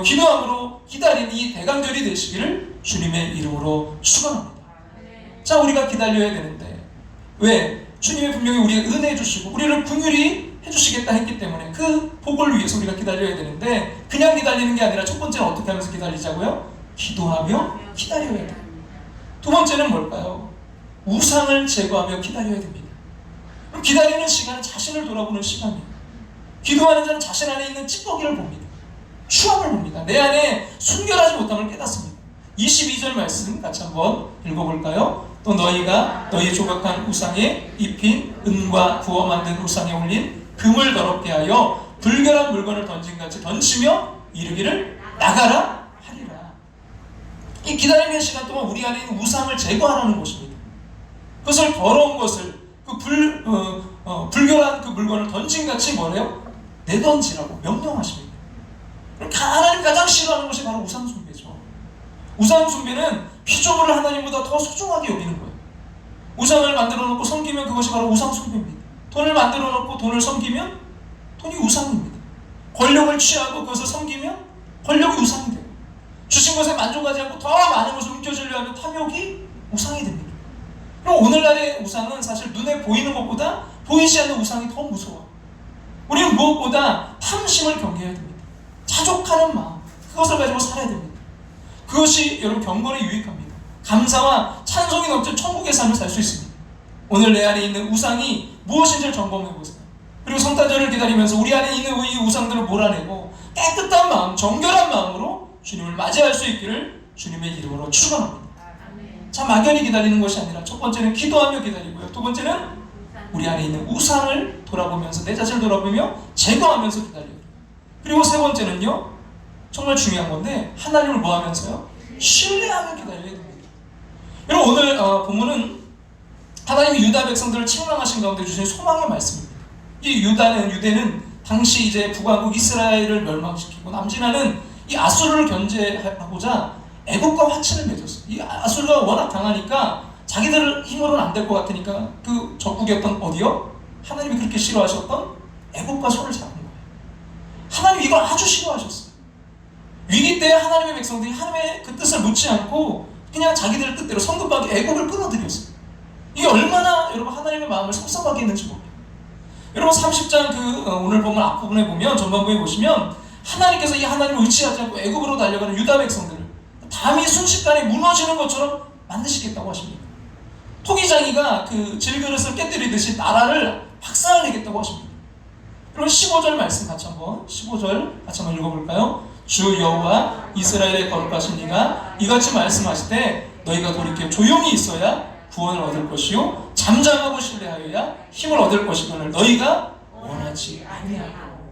Speaker 1: 기도함으로 기다린 이 대강절이 되시기를 주님의 이름으로 축원합니다. 자, 우리가 기다려야 되는데 왜? 주님이 분명히 우리에게 은혜해 주시고 우리를 긍휼히 해주시겠다 했기 때문에 그 복을 위해서 우리가 기다려야 되는데 그냥 기다리는 게 아니라 첫 번째는 어떻게 하면서 기다리자고요? 기도하며 기다려야 돼요. 두 번째는 뭘까요? 우상을 제거하며 기다려야 됩니다. 그럼 기다리는 시간은 자신을 돌아보는 시간이에요. 기도하는 자는 자신 안에 있는 찌꺼기를 봅니다. 추함을 봅니다. 내 안에 순결하지 못함을 깨닫습니다. 22절 말씀 같이 한번 읽어볼까요? 또 너희가 너희 조각한 우상에 입힌 은과 구워 만든 우상에 올린 금을 더럽게 하여 불결한 물건을 던진같이 던지며 이르기를 나가라 하리라. 이 기다림의 시간 동안 우리 안에 있는 우상을 제거하라는 것입니다. 그것을 더러운 것을 불결한 그 물건을 던진같이 뭐래요? 내던지라고 명령하십니다. 하나님 가장 싫어하는 것이 바로 우상 숭배죠. 우상 숭배는 피조물을 하나님보다 더 소중하게 여기는 거예요. 우상을 만들어 놓고 섬기면 그것이 바로 우상 숭배입니다. 돈을 만들어 놓고 돈을 섬기면 돈이 우상입니다. 권력을 취하고 그것을 섬기면 권력이 우상이 되고, 주신 것에 만족하지 않고 더 많은 것을 움켜쥐려 하면 탐욕이 우상이 됩니다. 그럼 오늘날의 우상은 사실 눈에 보이는 것보다 보이지 않는 우상이 더 무서워요. 우리는 무엇보다 탐심을 경계해야 됩니다. 자족하는 마음, 그것을 가지고 살아야 됩니다. 그것이 여러분 경건에 유익합니다. 감사와 찬송이 넘쳐 천국의 삶을 살 수 있습니다. 오늘 내 안에 있는 우상이 무엇인지를 점검해 보세요. 그리고 성탄절을 기다리면서 우리 안에 있는 이 우상들을 몰아내고 깨끗한 마음, 정결한 마음으로 주님을 맞이할 수 있기를 주님의 이름으로 축원합니다. 자, 막연히 기다리는 것이 아니라 첫 번째는 기도하며 기다리고요. 두 번째는 우리 안에 있는 우상을 돌아보면서 내 자신을 돌아보며 제거하면서 기다려요. 그리고 세 번째는요, 정말 중요한 건데 하나님을 뭐 하면서요? 신뢰하며 기다려야 됩니다. 여러분 오늘 본문은 하나님이 유다 백성들을 책망하신 가운데 주신 소망의 말씀입니다. 이 유대는 당시 이제 북왕국 이스라엘을 멸망시키고 남진하는 이 아수르를 견제하고자 애국과 화친을 맺었어요. 이 아수르가 워낙 강하니까 자기들 힘으로는 안 될 것 같으니까 그 적국이었던 어디요? 하나님이 그렇게 싫어하셨던 애국과 손을 잡은 거예요. 하나님이 이걸 아주 싫어하셨어요. 위기 때 하나님의 백성들이 하나님의 그 뜻을 묻지 않고 그냥 자기들 뜻대로 성급하게 애국을 끌어들였어요. 이게 얼마나 여러분 하나님의 마음을 섭섭하게 했는지 모릅니다. 여러분 30장 오늘 보면 앞부분에 보면 전반부에 보시면 하나님께서 이 하나님을 의지하지 않고 애국으로 달려가는 유다 백성들을 담이 순식간에 무너지는 것처럼 만드시겠다고 하십니다. 토기장이가 그 질그릇을 깨뜨리듯이 나라를 박살내겠다고 하십니다. 여러분 15절 말씀 같이 한번 15절 같이 한번 읽어볼까요? 주 여호와 이스라엘의 거룩하신 이가 이같이 말씀하시되 너희가 돌이켜 조용히 있어야 구원을 얻을 것이요 잠잠하고 신뢰하여야 힘을 얻을 것이거늘 너희가 원하지 아니하고.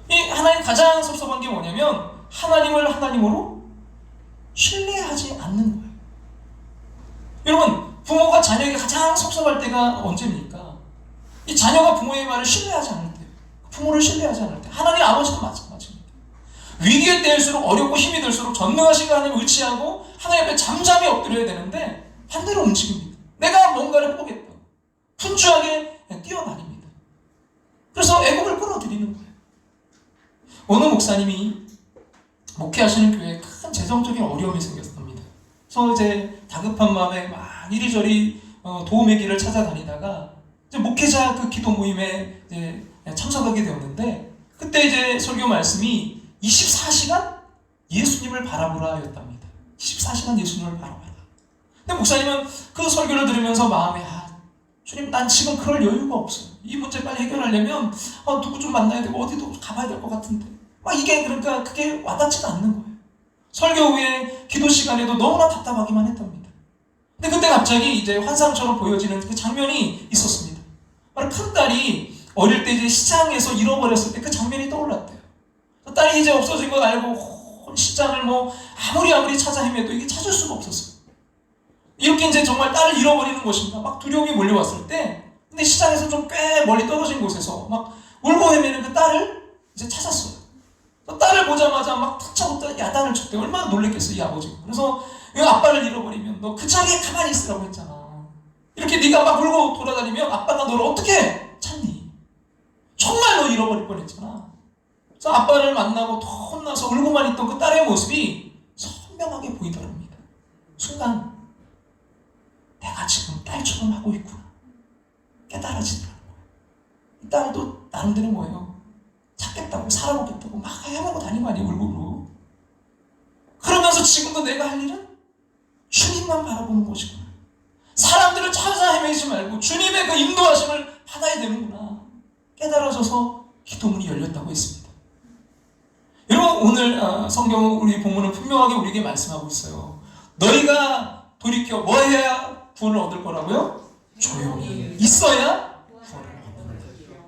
Speaker 1: 이 하나님 가장 섭섭한 게 뭐냐면 하나님을 하나님으로 신뢰하지 않는 거예요. 여러분 부모가 자녀에게 가장 섭섭할 때가 언제입니까? 이 자녀가 부모의 말을 신뢰하지 않을 때, 부모를 신뢰하지 않을 때. 하나님 아버지도 마찬가지입니다. 위기의 때일수록 어렵고 힘이 들수록 전능하신 하나님을 의지하고 하나님 앞에 잠잠히 엎드려야 되는데 반대로 움직입니다. 내가 뭔가를 해보겠다. 분주하게 뛰어다닙니다. 그래서 애국을 끌어들이는 거예요. 어느 목사님이 목회하시는 교회에 큰 재정적인 어려움이 생겼답니다. 그래서 이제 다급한 마음에 막 이리저리 도움의 길을 찾아다니다가 이제 목회자 그 기도 모임에 이제 참석하게 되었는데 그때 이제 설교 말씀이 24시간 예수님을 바라보라였답니다. 24시간 예수님을 바라보라. 근데 목사님은 그 설교를 들으면서 마음에 주님 난 지금 그럴 여유가 없어요. 이 문제 빨리 해결하려면 누구 좀 만나야 되고 어디도 가봐야 될 것 같은데 막 이게 그러니까 그게 와닿지도 않는 거예요. 설교 후에 기도 시간에도 너무나 답답하기만 했답니다. 근데 그때 갑자기 이제 환상처럼 보여지는 그 장면이 있었습니다. 바로 큰 딸이 어릴 때 이제 시장에서 잃어버렸을 때 그 장면이 떠올랐대요. 딸이 이제 없어진 걸 알고 시장을 뭐 아무리 찾아 헤매도 이게 찾을 수가 없었어요. 이렇게 이제 정말 딸을 잃어버리는 것인가 막 두려움이 몰려왔을 때 근데 시장에서 좀 꽤 멀리 떨어진 곳에서 막 울고 헤매는 그 딸을 이제 찾았어요. 딸을 보자마자 막 툭 차고 야단을 쳤대. 얼마나 놀랬겠어 이 아버지가. 그래서 아빠를 잃어버리면 너 그 자리에 가만히 있으라고 했잖아. 이렇게 네가 막 울고 돌아다니면 아빠가 너를 어떻게 찾니? 정말 너 잃어버릴 뻔했잖아. 그래서 아빠를 만나고 더 혼나서 울고만 있던 그 딸의 모습이 선명하게 보이더랍니다. 순간 내가 지금 딸처럼 하고 있구나 깨달아지더라고요. 이 딸도 나름대로 뭐예요? 찾겠다고 살아보겠다고 막 헤매고 다니는 거 아니에요? 울고. 그러면서 지금도 내가 할 일은 주님만 바라보는 것이구나. 사람들을 찾아 헤매지 말고 주님의 그 인도하심을 받아야 되는구나 깨달아져서 기도문이 열렸다고 했습니다. 여러분 오늘 성경은 우리 본문은 분명하게 우리에게 말씀하고 있어요. 너희가 돌이켜 뭐 해야 구원을 얻을 거라고요? 조용히 있어야 구원을 얻는 거예요.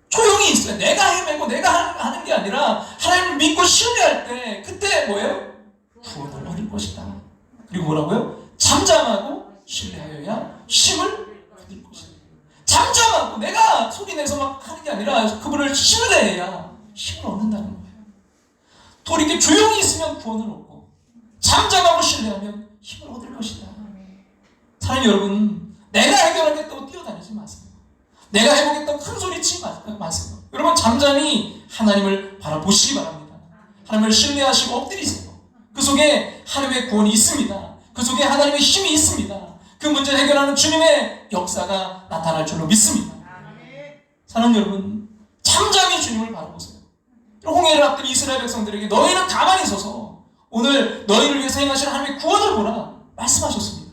Speaker 1: 조용히 있어야 내가 헤매고 내가 하는 게 아니라 하나님을 믿고 신뢰할 때 그때 뭐예요? 구원을 얻을 것이다. 그리고 뭐라고요? 잠잠하고 신뢰하여야 힘을 얻을 것이다. 잠잠하고 내가 소리내서 막 하는 게 아니라 그분을 신뢰해야 힘을 얻는다는 거예요. 돌이켜 조용히 있으면 구원을 얻고 잠잠하고 신뢰하면 힘을 얻을 것이다. 사랑하는 여러분, 내가 해결하겠다고 뛰어다니지 마세요. 내가 해보겠다고 큰 소리치지 마세요. 여러분 잠잠히 하나님을 바라보시기 바랍니다. 하나님을 신뢰하시고 엎드리세요. 그 속에 하나님의 구원이 있습니다. 그 속에 하나님의 힘이 있습니다. 그 문제를 해결하는 주님의 역사가 나타날 줄로 믿습니다. 사랑하는 여러분, 잠잠히 주님을 바라보세요. 홍해를 앞둔 이스라엘 백성들에게 너희는 가만히 서서 오늘 너희를 위해서 행하실 하나님의 구원을 보라 말씀하셨습니다.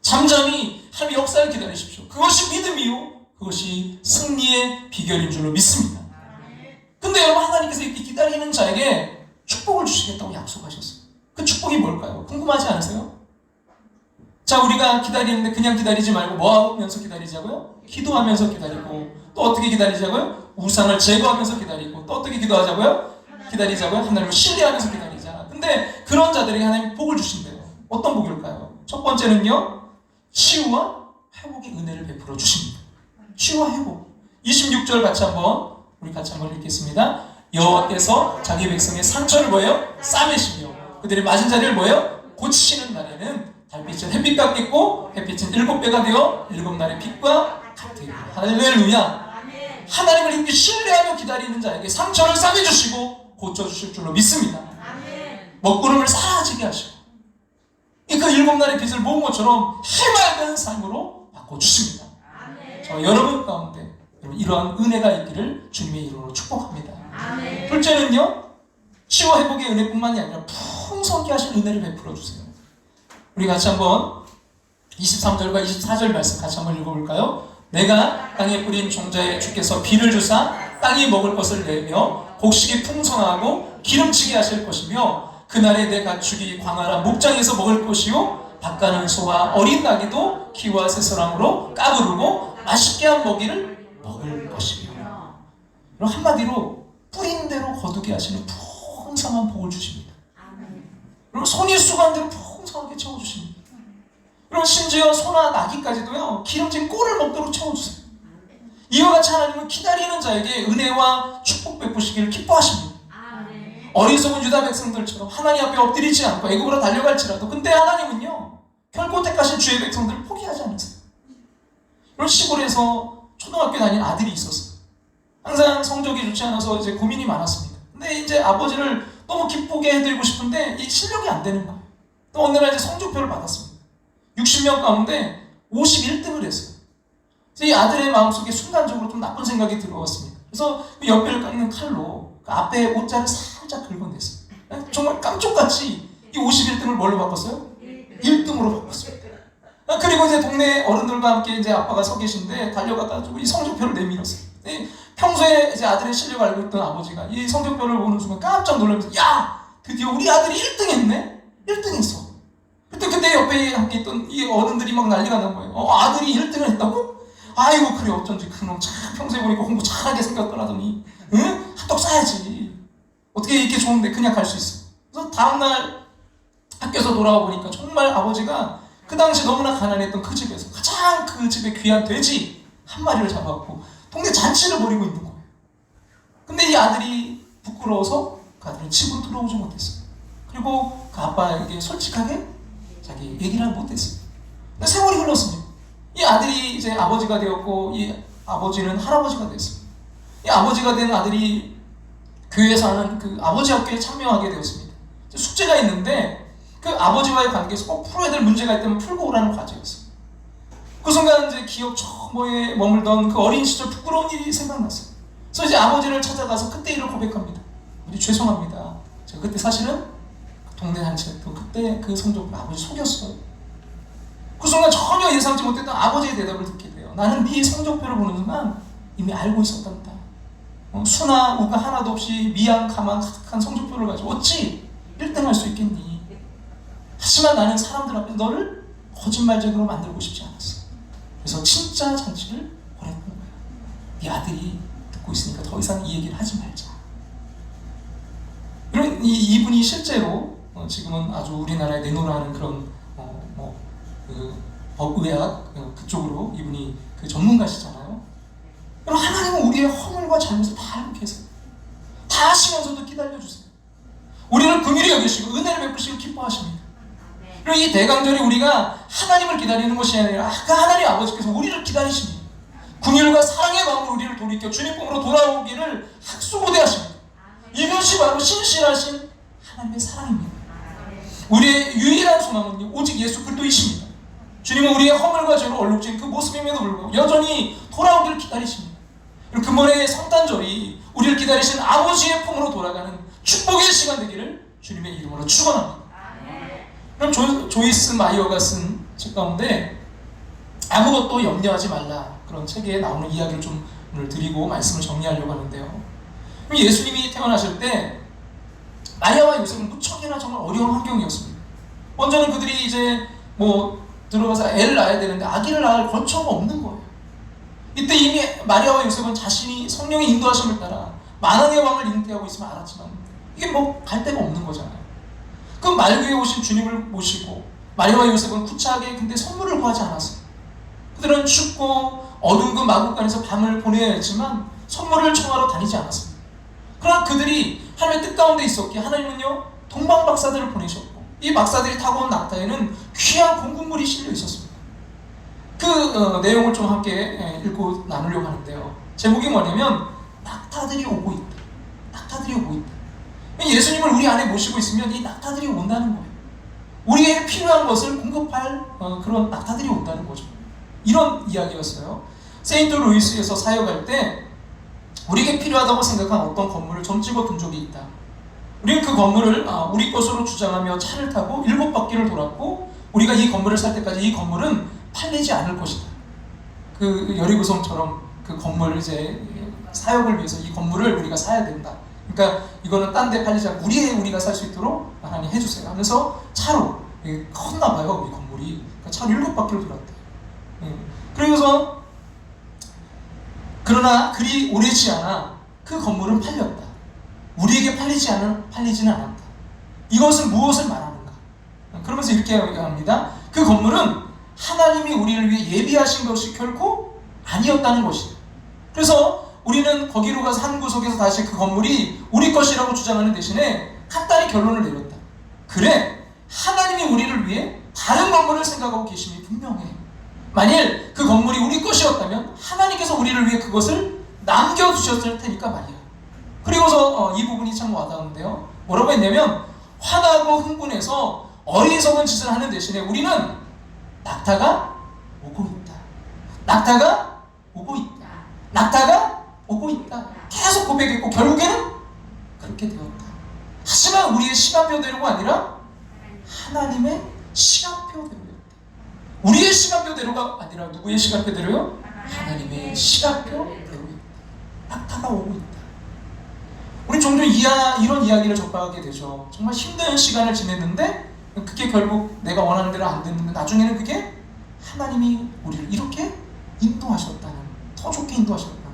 Speaker 1: 잠잠히 하나님의 역사를 기다리십시오. 그것이 믿음이요, 그것이 승리의 비결인 줄로 믿습니다. 근데 여러분, 하나님께서 이렇게 기다리는 자에게 축복을 주시겠다고 약속하셨어요. 그 축복이 뭘까요? 궁금하지 않으세요? 자, 우리가 기다리는데 그냥 기다리지 말고 뭐 하면서 기다리자고요? 기도하면서 기다리고, 또 어떻게 기다리자고요? 우상을 제거하면서 기다리고, 또 어떻게 기도하자고요? 기다리자고요? 하나님을 신뢰하면서 기다리자. 근데 그런 자들에게 하나님이 복을 주신대요. 어떤 복일까요? 첫 번째는요, 치유와 회복의 은혜를 베풀어 주십니다. 치유와 회복. 26절 우리 같이 한번 읽겠습니다. 여호와께서 자기 백성의 상처를 뭐예요? 싸매시며 그들의 맞은 자리를 뭐예요? 고치시는 날에는 달빛은 햇빛 같겠고 햇빛은 7배가 되어 7날의 빛과 같으리라. 할렐루야. 하나님을 이렇게 신뢰하며 기다리는 자에게 상처를 싸매주시고 고쳐주실 줄로 믿습니다. 먹구름을 사라지게 하시고 그 7날의 빛을 모은 것처럼 해맑은 삶으로 바꿔주십니다. 저 여러분 가운데 이러한 은혜가 있기를 주님의 이름으로 축복합니다. 둘째는요, 치유 회복의 은혜뿐만이 아니라 풍성케 하신 은혜를 베풀어 주세요. 우리 같이 한번 23절과 24절 말씀 같이 한번 읽어볼까요? 내가 땅에 뿌린 종자에 주께서 비를 주사 땅이 먹을 것을 내며 곡식이 풍성하고 기름지게 하실 것이며 그날에 내 가축이 광활한 목장에서 먹을 것이요 밭가는 소와 어린 나귀도 기와 새소랑으로 까부르고 맛있게 한 먹이를 먹을 것이며. 한마디로 뿌린 대로 거두게 하시는 풍성한 복을 주십니다. 그리고 손이 수고한 대로 풍성하게 채워주십니다. 그리고 심지어 소나 나귀까지도요 기름진 꼴을 먹도록 채워주세요. 이와 같이 하나님은 기다리는 자에게 은혜와 축복 베푸시기를 기뻐하십니다. 어리석은 유다 백성들처럼 하나님 앞에 엎드리지 않고 애굽으로 달려갈지라도 근데 하나님은요 결코 택하신 주의 백성들을 포기하지 않으세요. 그런 시골에서 초등학교 다닌 아들이 있었어요. 항상 성적이 좋지 않아서 이제 고민이 많았습니다. 근데 이제 아버지를 너무 기쁘게 해드리고 싶은데 이 실력이 안 되는 거예요. 또 어느 날 이제 성적표를 받았습니다. 60명 가운데 51등을 했어요. 그래서 이 아들의 마음속에 순간적으로 좀 나쁜 생각이 들어왔습니다. 그래서 그 옆에를 깎는 칼로 그 앞에 옷자를 살짝 긁어냈어요. 정말 깜짝같이 이 51등을 뭘로 바꿨어요? 1등으로 바꿨어요. 그리고 이제 동네 어른들과 함께 이제 아빠가 서 계신데 달려가가지고 이 성적표를 내밀었어요. 평소에 이제 아들의 실력을 알고 있던 아버지가 이 성적표를 보는 순간 깜짝 놀라면서 야! 드디어 우리 아들이 1등 했네? 1등 했어. 그때 옆에 함께 있던 이 어른들이 막 난리가 난 거예요. 아들이 1등을 했다고? 아이고 그래 어쩐지 그놈 참 평소에 보니까 공부 잘하게 생겼더라더니 응? 한턱 쏴야지. 어떻게 이렇게 좋은데 그냥 갈 수 있어. 그래서 다음날 학교에서 돌아와 보니까 정말 아버지가 그 당시 너무나 가난했던 그 집에서 가장 그 집에 귀한 돼지 한 마리를 잡아갖고 동네 잔치를 벌이고 있는 거예요. 근데 이 아들이 부끄러워서 그 아들은 집으로 들어오지 못했어요. 그리고 그 아빠에게 솔직하게 자기 얘기를 못했어요. 근데 세월이 흘렀습니다. 이 아들이 이제 아버지가 되었고 이 아버지는 할아버지가 됐어요. 이 아버지가 된 아들이 교회에서 하는 그 아버지 학교에 참여하게 되었습니다. 숙제가 있는데 그 아버지와의 관계에서 꼭 풀어야 될 문제가 있다면 풀고 오라는 과제였어요. 그 순간 이제 기억 처음에 머물던 그 어린 시절 부끄러운 일이 생각났어요. 그래서 이제 아버지를 찾아가서 그때 일을 고백합니다. 우리 죄송합니다. 제가 그때 사실은 동네 단체 또 그때 그 성적을 아버지 속였어요. 그 순간 전혀 예상치 못했던 아버지의 대답을 듣게 돼요. 나는 네 성적표를 보는 순간 이미 알고 있었단다. 수나 우가 하나도 없이 미양 가만 가득한 성적표를 가지고 어찌 1등 할 수 있겠니? 하지만 나는 사람들 앞에 너를 거짓말쟁이로 만들고 싶지 않았어. 그래서 진짜 잔치를 벌였던 거야. 네 아들이 듣고 있으니까 더 이상 이 얘기를 하지 말자. 이런 이분이 실제로 지금은 아주 우리나라에 내노라하는 그런 그 법의학 그쪽으로 이분이 그 전문가시잖아요. 그럼 하나님은 우리의 허물과 잘못을 다 알고 계세요. 다 아시면서도 기다려주세요. 우리를 긍휼히 여기시고 은혜를 베푸시고 기뻐하십니다. 그리고 이 대강절이 우리가 하나님을 기다리는 것이 아니라 그 하나님 아버지께서 우리를 기다리십니다. 긍휼과 사랑의 마음으로 우리를 돌이켜 주님 품으로 돌아오기를 학수고대하십니다. 이것이 바로 신실하신 하나님의 사랑입니다. 우리의 유일한 소망은 오직 예수 그리스도이십니다. 주님은 우리의 허물과 죄로 얼룩진 그 모습임에도 불구하고 여전히 돌아오기를 기다리십니다. 근본의 성탄절이 우리를 기다리신 아버지의 품으로 돌아가는 축복의 시간 되기를 주님의 이름으로 축원합니다. 그럼 조이스 마이어가 쓴 책 가운데 아무것도 염려하지 말라, 그런 책에 나오는 이야기를 좀 오늘 드리고 말씀을 정리하려고 하는데요. 예수님이 태어나실 때 마리아와 요셉은 무척이나 정말 어려운 환경이었습니다. 먼저는 그들이 이제 들어가서 애를 낳아야 되는데 아기를 낳을 거처가 없는 거예요. 이때 이미 마리아와 요셉은 자신이 성령의 인도하심을 따라 만왕의 왕을 잉태하고 있으면 알았지만 이게 갈 데가 없는 거잖아요. 그 말구에 오신 주님을 모시고 마리아와 요셉은 구차하게 근데 선물을 구하지 않았어요. 그들은 춥고 어두운 그 마국간에서 밤을 보내야 했지만 선물을 청하러 다니지 않았습니다. 그러나 그들이 하나님의 뜻 가운데 있었기에 하나님은요 동방 박사들을 보내셨고 이 박사들이 타고 온 낙타에는 귀한 공급물이 실려 있었습니다. 그 내용을 좀 함께 읽고 나누려고 하는데요. 제목이 뭐냐면 낙타들이 오고 있다. 낙타들이 오고 있다. 예수님을 우리 안에 모시고 있으면 이 낙타들이 온다는 거예요. 우리에게 필요한 것을 공급할 그런 낙타들이 온다는 거죠. 이런 이야기였어요. 세인트 루이스에서 사역할 때 우리에게 필요하다고 생각한 어떤 건물을 점 찍어 둔 적이 있다. 우리는 그 건물을 우리 것으로 주장하며 차를 타고 7바퀴를 돌았고 우리가 이 건물을 살 때까지 이 건물은 팔리지 않을 것이다. 그 여리고성처럼 그 건물을 이제 사역을 위해서 이 건물을 우리가 사야 된다. 그러니까 이거는 딴 데 팔리지 않고 우리가 살 수 있도록 하나님 해주세요 하면서 차로 컸나 봐요. 이 건물이 차로 7바퀴를 돌았대요. 그러면서 그러나 그리 오래지 않아 그 건물은 팔렸다. 우리에게 팔리지는 않았다. 이것은 무엇을 말하는가? 그러면서 이렇게 합니다. 그 건물은 하나님이 우리를 위해 예비하신 것이 결코 아니었다는 것이다. 그래서 우리는 거기로 가서 한 구석에서 다시 그 건물이 우리 것이라고 주장하는 대신에 간단히 결론을 내렸다. 그래, 하나님이 우리를 위해 다른 건물을 생각하고 계심이 분명해. 만일 그 건물이 우리 것이었다면 하나님께서 우리를 위해 그것을 남겨두셨을 테니까 말이야. 그리고서 이 부분이 참 와닿는데요. 뭐라고 했냐면 화나고 흥분해서 어리석은 짓을 하는 대신에 우리는 낙타가 오고 있다. 낙타가 오고 있다. 낙타가 오고 있다. 계속 고백했고 결국에는 그렇게 되었다. 하지만 우리의 시간표대로가 아니라 하나님의 시간표대로였다. 우리의 시간표대로가 아니라 누구의 시간표대로요? 하나님의 시간표대로였다. 낙타가 오고 있다. 우리 종종 이런 이야기를 접하게 되죠. 정말 힘든 시간을 지냈는데 그게 결국 내가 원하는 대로 안 됐는데 나중에는 그게 하나님이 우리를 이렇게 인도하셨다는, 더 좋게 인도하셨다는.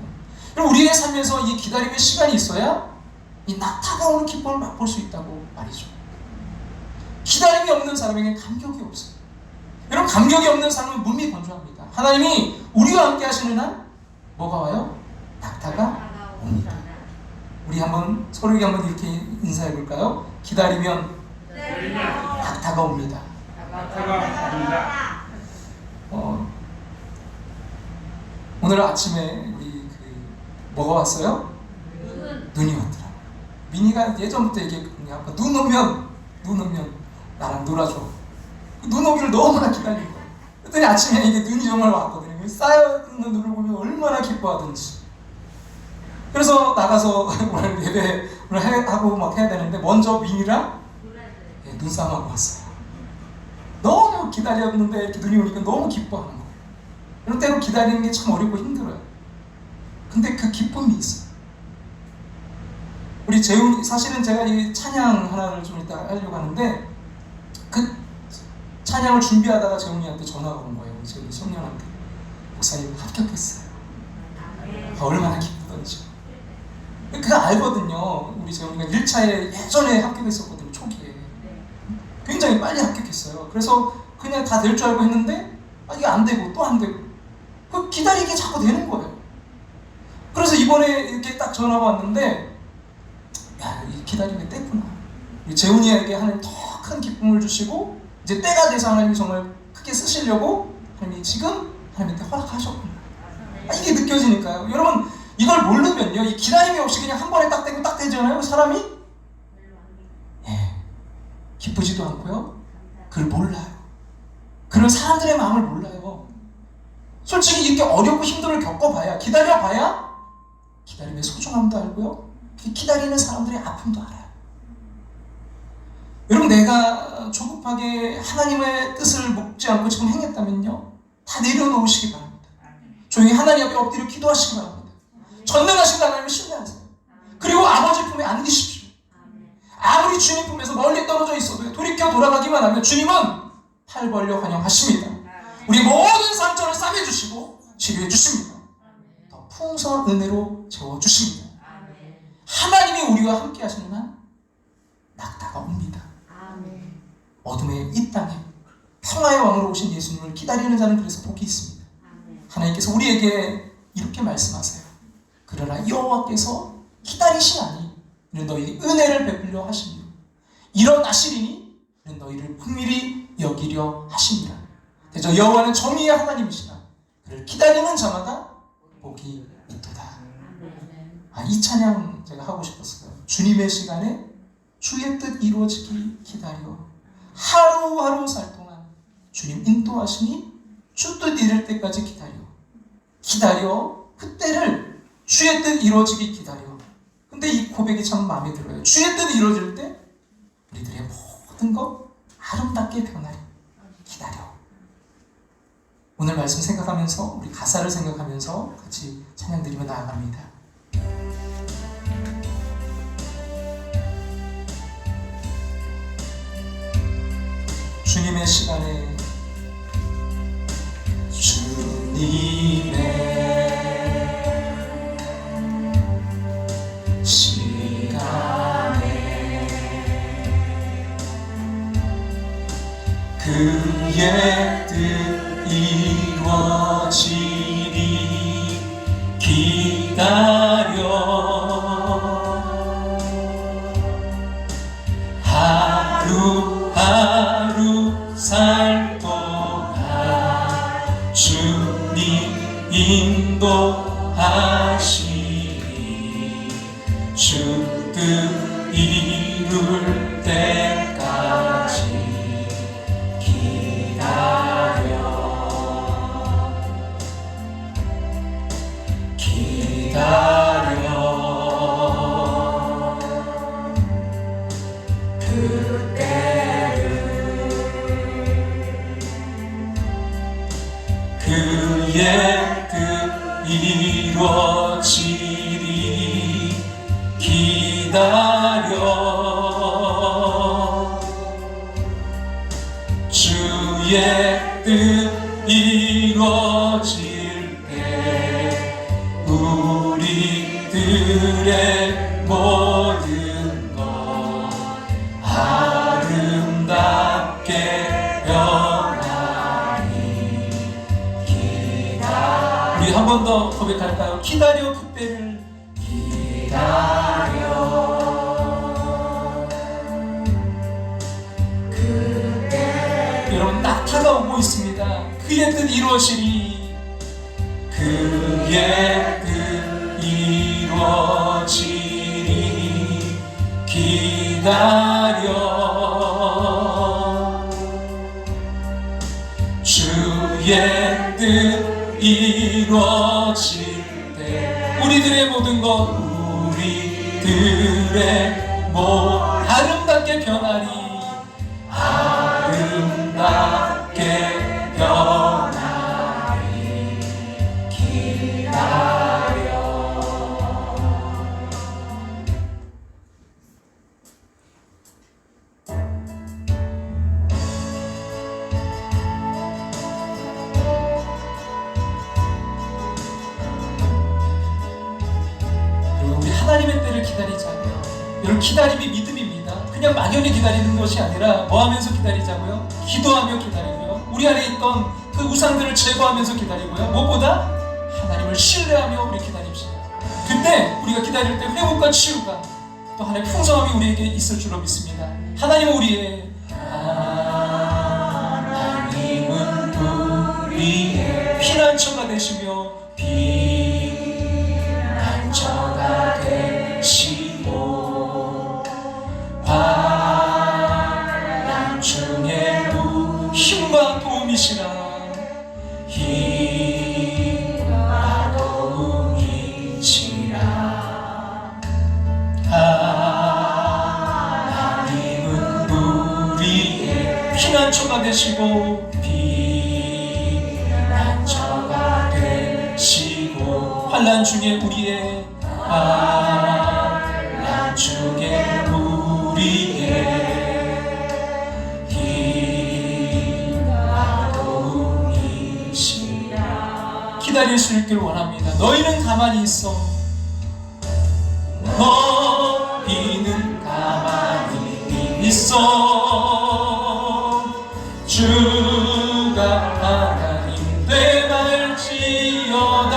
Speaker 1: 그럼 우리의 삶에서 이 기다림의 시간이 있어야 이 낙타가 오는 기쁨을 맛볼 수 있다고 말이죠. 기다림이 없는 사람에게 감격이 없어요. 여러분, 감격이 없는 사람은 문미 건조합니다. 하나님이 우리와 함께 하시는 한 뭐가 와요? 낙타가 옵니다. 우리 서로에게 한번 이렇게 인사해 볼까요? 기다리면 낙타가 옵니다. 오늘 아침에 우리 뭐가 왔어요? 눈이 왔더라. 민이가 예전부터 얘기했거든요. 아까 눈 오면 나랑 놀아줘. 눈 오기를 너무나 기다린 거예요. 그랬더니 아침에 이게 눈이 정말 왔거든요. 쌓여있는 눈을 보면 얼마나 기뻐하든지. 그래서 나가서 오늘 예배를 하고 막 해야 되는데 먼저 민이랑 눈싸움하고 왔어요. 너무 기다렸는데 이렇게 눈이 오니까 너무 기뻐하는 거예요. 이런 때로 기다리는 게 참 어렵고 힘들어요. 근데 그 기쁨이 있어요. 우리 재훈이, 사실은 제가 이 찬양 하나를 좀 이따 하려고 하는데 그 찬양을 준비하다가 재훈이한테 전화가 온 거예요. 재훈이 청년한테. 목사님 합격했어요. 얼마나 기쁘던지. 그거 알거든요. 우리 재훈이가 1차에 예전에 합격했었거든요. 초기에. 굉장히 빨리 합격했어요. 그래서 그냥 다 될 줄 알고 했는데 이게 안 되고 또 안 되고 기다리게 자꾸 되는 거예요. 그래서 이번에 이렇게 딱 전화가 왔는데 이 기다림의 때구나. 우리 재훈이에게 하나님 더 큰 기쁨을 주시고 이제 때가 돼서 하나님이 정말 크게 쓰시려고 하나님이 지금 하나님한테 허락하셨구나. 이게 느껴지니까요. 여러분, 이걸 모르면요, 이 기다림이 없이 그냥 한 번에 딱 되고 딱 되잖아요. 사람이 기쁘지도 않고요, 그걸 몰라요. 그런 사람들의 마음을 몰라요. 솔직히 이렇게 어렵고 힘듦을 겪어봐야, 기다려봐야 기다림의 소중함도 알고요, 기다리는 사람들의 아픔도 알아요. 여러분, 내가 조급하게 하나님의 뜻을 묻지 않고 지금 행했다면요, 다 내려놓으시기 바랍니다. 조용히 하나님 앞에 엎드려 기도하시기 바랍니다. 전능하신 하나님을 신뢰하세요. 그리고 아버지 품에 안기십시오. 아무리 주님 품에서 멀리 떨어져 있어도 돌이켜 돌아가기만 하면 주님은 팔 벌려 환영하십니다. 우리 모든 상처를 싸매주시고 치료해 주십니다. 더 풍성한 은혜로 채워주십니다. 하나님이 우리와 함께 하시는 한 낙타가 옵니다. 어둠의 이 땅에 평화의 왕으로 오신 예수님을 기다리는 자는 그래서 복이 있습니다. 하나님께서 우리에게 이렇게 말씀하세요. 그러나 여호와께서 기다리시나니 이는 너희에게 은혜를 베풀려 하시며 일어나시리니 이는 너희를 긍휼히 여기려 하십니다. 대저 여호와는 정의의 하나님이시다. 그를 기다리는 자마다 복이 있도다. 이 찬양 제가 하고 싶었어요. 주님의 시간에 주의 뜻 이루어지기 기다려 하루하루 살 동안 주님 인도하시니 주 뜻 이룰 때까지 기다려 그때를 주의 뜻 이루어지기 기다려. 근데 이 고백이 참 마음에 들어요. 주의 뜻 이루어질 때 우리들의 모든 것 아름답게 변하리 기다려. 오늘 말씀 생각하면서, 우리 가사를 생각하면서 같이 찬양 드리며 나아갑니다. 주님의 시간에, 주님의 시간에 그의 뜻 이루어지리 기다려 하루하루 살 동안 주님 인도하시리 주 뜻 이룰 때까지 기다려 그의 뜻 이루어지리 기다려 주의 뜻 이루어질 때 우리들의 모든 것 아름답게 변하리 기다려. 우리 한 번 더 고백할까요? 기다려 그때를 기다려 그때. 여러분, 낙타가 오고 있습니다. 그의 뜻 이루어지리 그의 뜻 이루어지리 기다려 주의 뜻 이루어질 때 우리들의 모든 것 우리들의 아름답게 변하리 아름답게 변하리 기다려. 우리 하나님의 때를 기다리자고요. 여러분, 기다림이 믿음입니다. 그냥 막연히 기다리는 것이 아니라 뭐 하면서 기다리자고요? 기도하며 기다리고요. 우리 안에 있던 그 우상들을 제거하면서 기다리고요. 무엇보다 하나님을 신뢰하며 우리 기다립시다. 그때 우리가 기다릴 때 회복과 치유가 또 하나님의 풍성함이 우리에게 있을 줄로 믿습니다. 하나님은 우리의 피난처가 되시며 피난처가 되시고 환난 중에 힘과 도움이시라 피난처가 되시고 피난처가 되시고 환난 중에 우리의 환난 중에 우리의 기다릴 수 있기를 원합니다. 너희는 가만히 있어. 너희는 가만히 있어. 주가 하나님 되갈지어다.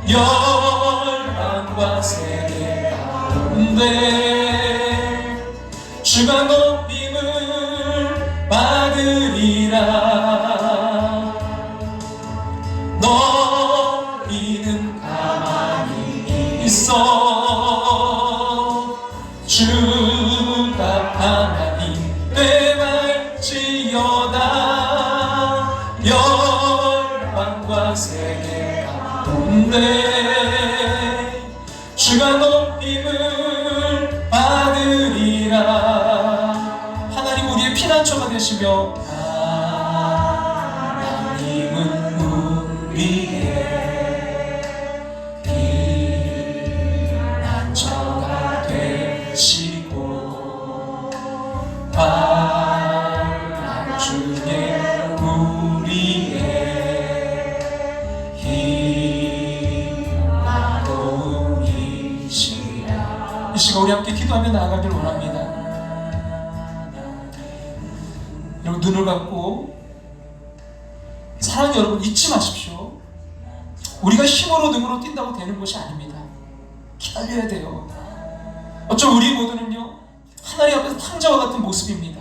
Speaker 1: 열방과 세계 가운데 주가 높임을 받으리라. 너희는 가만히 있어. 주가 하나님 되갈지어다. 열방과 세계 가운데 주가 높임을 받으리라. 하나님 우리의 피난처가 되시며 하나님은 우리의 피난처가 되시고 환난 중에 우리의 희망이시라. 이 시간 우리 함께 기도하며 나아가길 원합니다. 여러분 눈을 감고 사랑하는 여러분 잊지 마십시오. 우리가 힘으로 능으로 뛴다고 되는 것이 아닙니다. 기다려야 돼요. 어쩜 우리 모두는요 하나님 앞에서 탕자와 같은 모습입니다.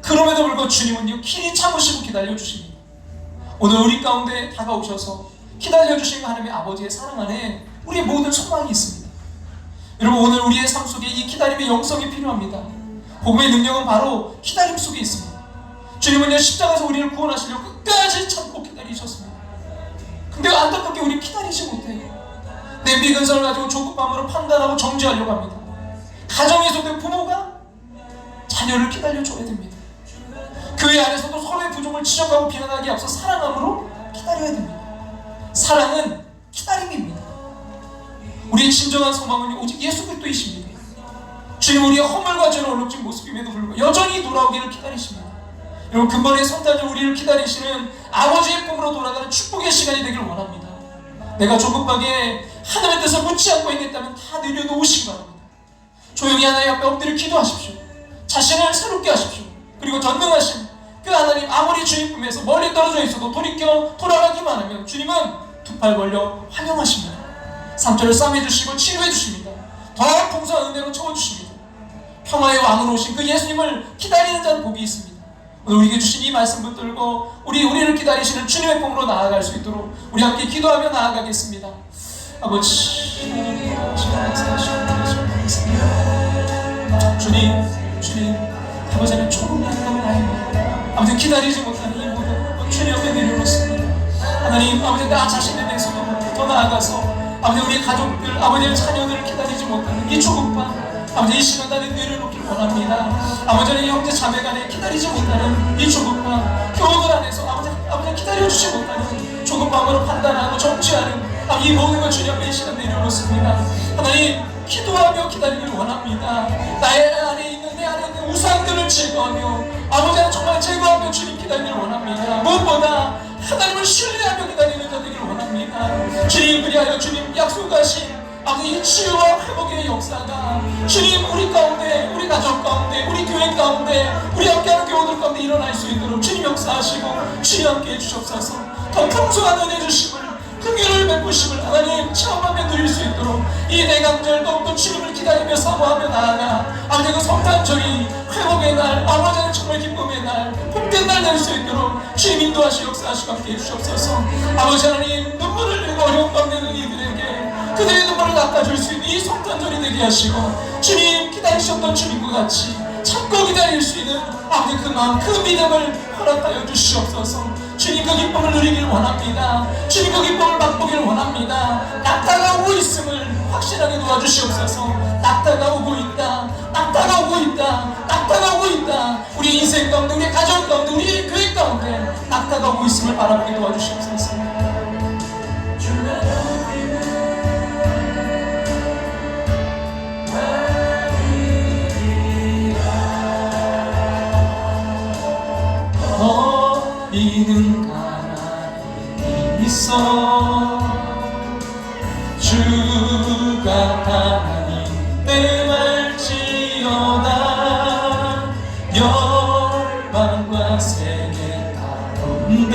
Speaker 1: 그럼에도 불구하고 주님은요 길이 참으시고 기다려주십니다. 오늘 우리 가운데 다가오셔서 기다려주신 하나님의 아버지의 사랑 안에 우리의 모든 소망이 있습니다. 여러분 오늘 우리의 삶 속에 이 기다림의 영성이 필요합니다. 복음의 능력은 바로 기다림 속에 있습니다. 주님은요 십자가에서 우리를 구원하시려고 끝까지 참고 기다리셨습니다. 근데 안타깝게 우리 기다리지 못해요. 냄비 근성을 가지고 조급함으로 판단하고 정죄하려고 합니다. 가정에서도 부모가 자녀를 기다려줘야 됩니다. 교회 안에서도 서로의 부족을 지적하고 비난하기 앞서 사랑함으로 기다려야 됩니다. 사랑은 기다림입니다. 우리의 진정한 소망은 오직 예수 그리스도이십니다. 주님 우리의 허물과 죄로 얼룩진 모습임에도 불구하고 여전히 돌아오기를 기다리십니다. 여러분 근본의 성탄절 우리를 기다리시는 아버지의 꿈으로 돌아가는 축복의 시간이 되길 원합니다. 내가 조급하게 하나님의 뜻을 묻지 않고 있겠다면 다 내려놓으시기 바랍니다. 조용히 하나님 앞에 엎드려 기도하십시오. 자신을 새롭게 하십시오. 그리고 전능하신 그 하나님 아무리 주님 꿈에서 멀리 떨어져 있어도 돌이켜 돌아가기만 하면 주님은 두 팔 벌려 환영하십니다. 상처를 싸매주시고 치료해주십니다. 더욱 풍성한 은혜로 채워주십니다. 평화의 왕으로 오신 그 예수님을 기다리는 자는 복이 있습니다. 오늘 우리에게 주신 이 말씀 붙들고 우리를 기다리시는 주님의 품으로 나아갈 수 있도록 우리 함께 기도하며 나아가겠습니다. 아버지 주님 아버지는 조금 약간은 아닙니다. 아버지 기다리지 못하는 이 모든 주님 앞에 내려놓습니다. 하나님 아버지 나 자신에 대해서도 더 나아가서 아버지 우리 가족들 아버지의 자녀들을 기다리지 못하는 이 조급함 아버지 이 시간 나는 내려놓길 원합니다. 아버지는 형제 자매 간에 기다리지 못하는 이 조급함 교우들 안에서 아버지 기다려주지 못하는 조급함으로 판단하고 정죄하는 이 모든 걸 주님 앞에 이 시간 내려놓습니다. 하나님 기도하며 기다리길 원합니다. 나의 안에 있는 내 안에 있는 우상들을 제거하며 아버지는 정말 제거하며 주님 기다리길 원합니다. 무엇보다 하나님을 신뢰하며 기다리는 자 되길 원합니다. 주님 그리하여 주님 약속하신 아버지 이 치유와 회복의 역사가 주님 우리 가운데 우리 가족 가운데 우리 교회 가운데 우리 함께하는 교우들 가운데 일어날 수 있도록 주님 역사하시고 주님 함께 해주시옵소서. 더 풍성한 은혜 주심을 긍휼을 베푸심을 하나님 체험하며 누릴 수 있도록 이 대강절 더욱더 주님을 기다리며 사모하며 나아가 아버지 그 성탄절이 회복의 날 아버지는 정말 기쁨의 날 복된 날 될 수 있도록 주님 인도하시 역사하시고 함께 해주시옵소서. 아버지 하나님 눈물을 흘리고 어려운 가운데 있는 이들에게 그들의 눈물을 닦아줄 수 있는 이 성탄절이 되게 하시고 주님 기다리셨던 주님과 같이 참고 기다릴 수 있는 아버지 그 마음 그 믿음을 허락하여 주시옵소서. 주님 그 기쁨을 누리길 원합니다. 주님 그 기쁨을 맛보길 원합니다. 낙타가 오고 있음을 확실하게 도와주시옵소서. 낙타가 오고 있다. 낙타가 오고 있다. 낙타가 오고 있다. 우리 인생 가운데, 우리의 가정 가운데, 우리의 교회 가운데 낙타가 오고 있음을 바라보게 도와주시옵소서. 너희는 가만히 있어. 주가 하나님 땜할지어다. 열방과 세계 가운데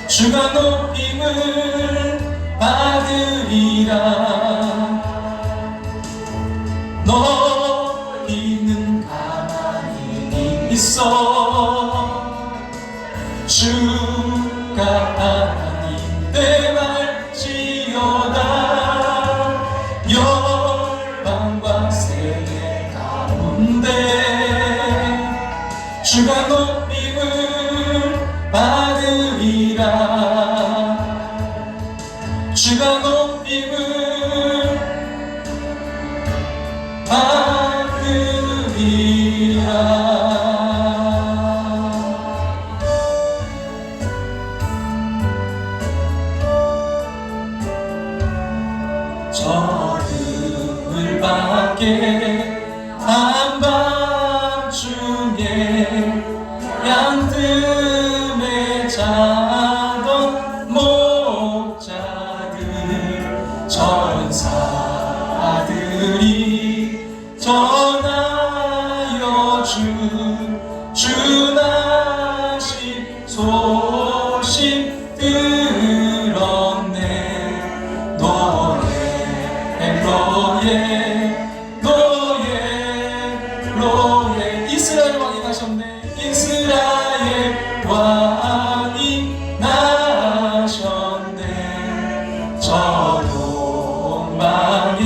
Speaker 1: 주가 높임을 받으리라. 너희는 가만히 있어. 주가 하나님 땜할지어다. 열방과 세계 가운데 주가 높임을 받으리라. 주가 높임을 받으리라. 저들 밖에 한밤중에 양뜸에 자던 목자들, 전사들이 전하여 주 나신 소식 들었네. 노예 이스라엘 왕이 나셨네. 이스라엘 왕이 나셨네. 저 동방에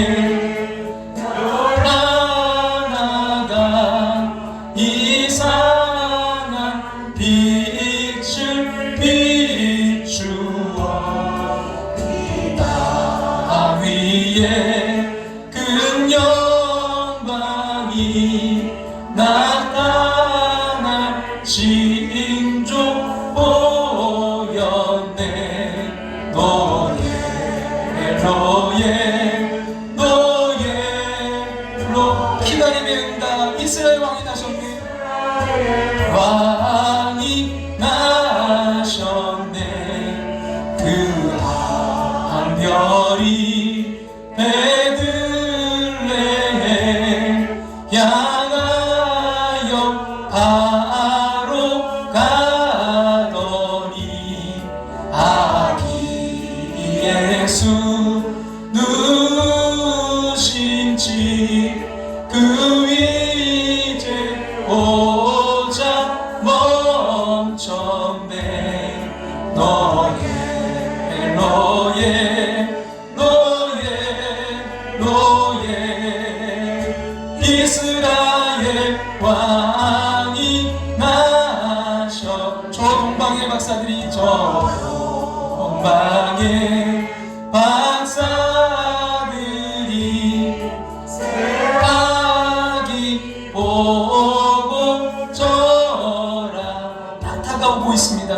Speaker 1: 하나가 이상한 빛을 비추어 나 위에 큰 영광이 나타날 징조 보였네. 노예로 기다림의 응답. 이스라엘 왕이 나셨네. 왕이 나셨네. 그 한 별이 베들레헴 향하여 바로 가더니 아기 예수 누신지 그 위제 오자 멈췄네. 노예 이스라엘 왕이 나셔. 저 동방의 박사들이, 저 동방의 박사들이 아기 보고 저라. 낙타가 오고 있습니다.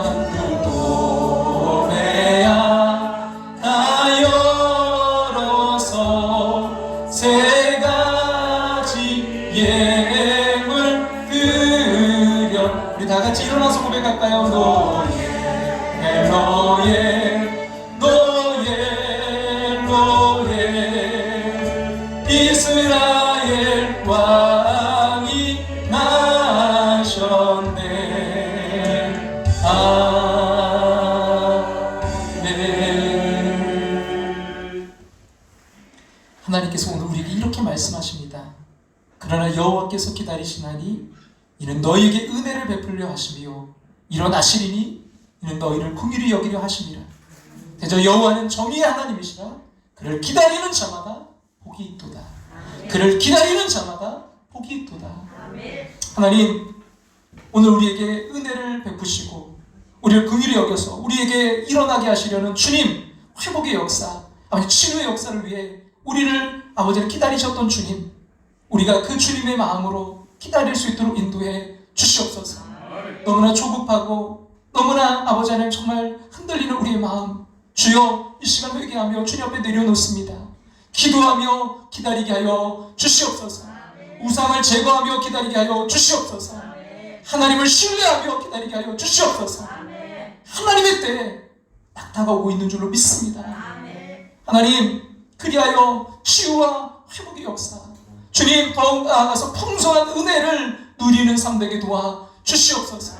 Speaker 1: 세 가지 예물 드려. 우리 다 같이 일어나서 고백할까요? 노예 이스라엘 왕이 나셨네. 하나님께서 오늘 우리에게 이렇게 말씀하십니다. 그러나 여호와께서 기다리시나니 이는 너희에게 은혜를 베풀려 하시며 일어나시리니 이는 너희를 긍휼히 여기려 하심이라. 대저 여호와는 정의의 하나님이시라. 그를 기다리는 자마다 복이 있도다. 그를 기다리는 자마다 복이 있도다. 하나님, 오늘 우리에게 은혜를 베푸시고 우리를 긍휼히 여겨서 우리에게 일어나게 하시려는 주님 회복의 역사, 아버지 치유의 역사를 위해 우리를 아버지를 기다리셨던 주님, 우리가 그 주님의 마음으로 기다릴 수 있도록 인도해 주시옵소서. 너무나 조급하고 너무나 아버지 하나님 정말 흔들리는 우리의 마음, 주여 이 시간 회개하며 주님 앞에 내려놓습니다. 기도하며 기다리게 하여 주시옵소서. 우상을 제거하며 기다리게 하여 주시옵소서. 하나님을 신뢰하며 기다리게 하여 주시옵소서. 하나님의 때에 딱 다가오고 있는 줄로 믿습니다. 하나님, 그리하여 치유와 회복의 역사, 주님 더욱 나아가서 풍성한 은혜를 누리는 삶 되게 도와 주시옵소서.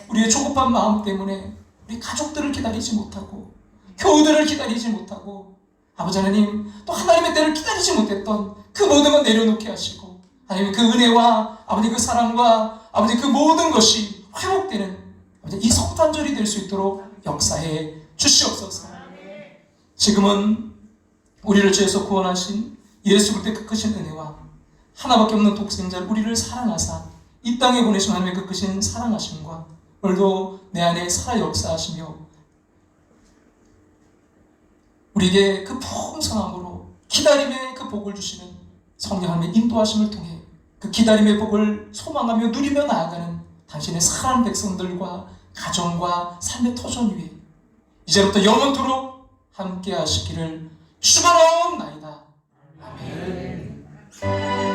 Speaker 1: 우리의 조급한 마음 때문에 우리 가족들을 기다리지 못하고 교우들을 기다리지 못하고 아버지 하나님 또 하나님의 때를 기다리지 못했던 그 모든 것 내려놓게 하시고 하나님 그 은혜와 아버지 그 사랑과 아버지 그 모든 것이 회복되는 아버지 이 성탄절이 될 수 있도록 역사해 주시옵소서. 지금은 우리를 죄에서 구원하신 예수 그리스도의 그 크신 은혜와 하나밖에 없는 독생자를 우리를 사랑하사 이 땅에 보내신 하나님의 그 크신 사랑하심과 오늘도 내 안에 살아 역사하시며 우리에게 그 풍성함으로 기다림의 그 복을 주시는 성령 하나님의 인도하심을 통해 그 기다림의 복을 소망하며 누리며 나아가는 당신의 사랑하는 백성들과 가정과 삶의 터전 위에 이제부터 영원토록 함께 하시기를 축원하옵나이다. 아멘.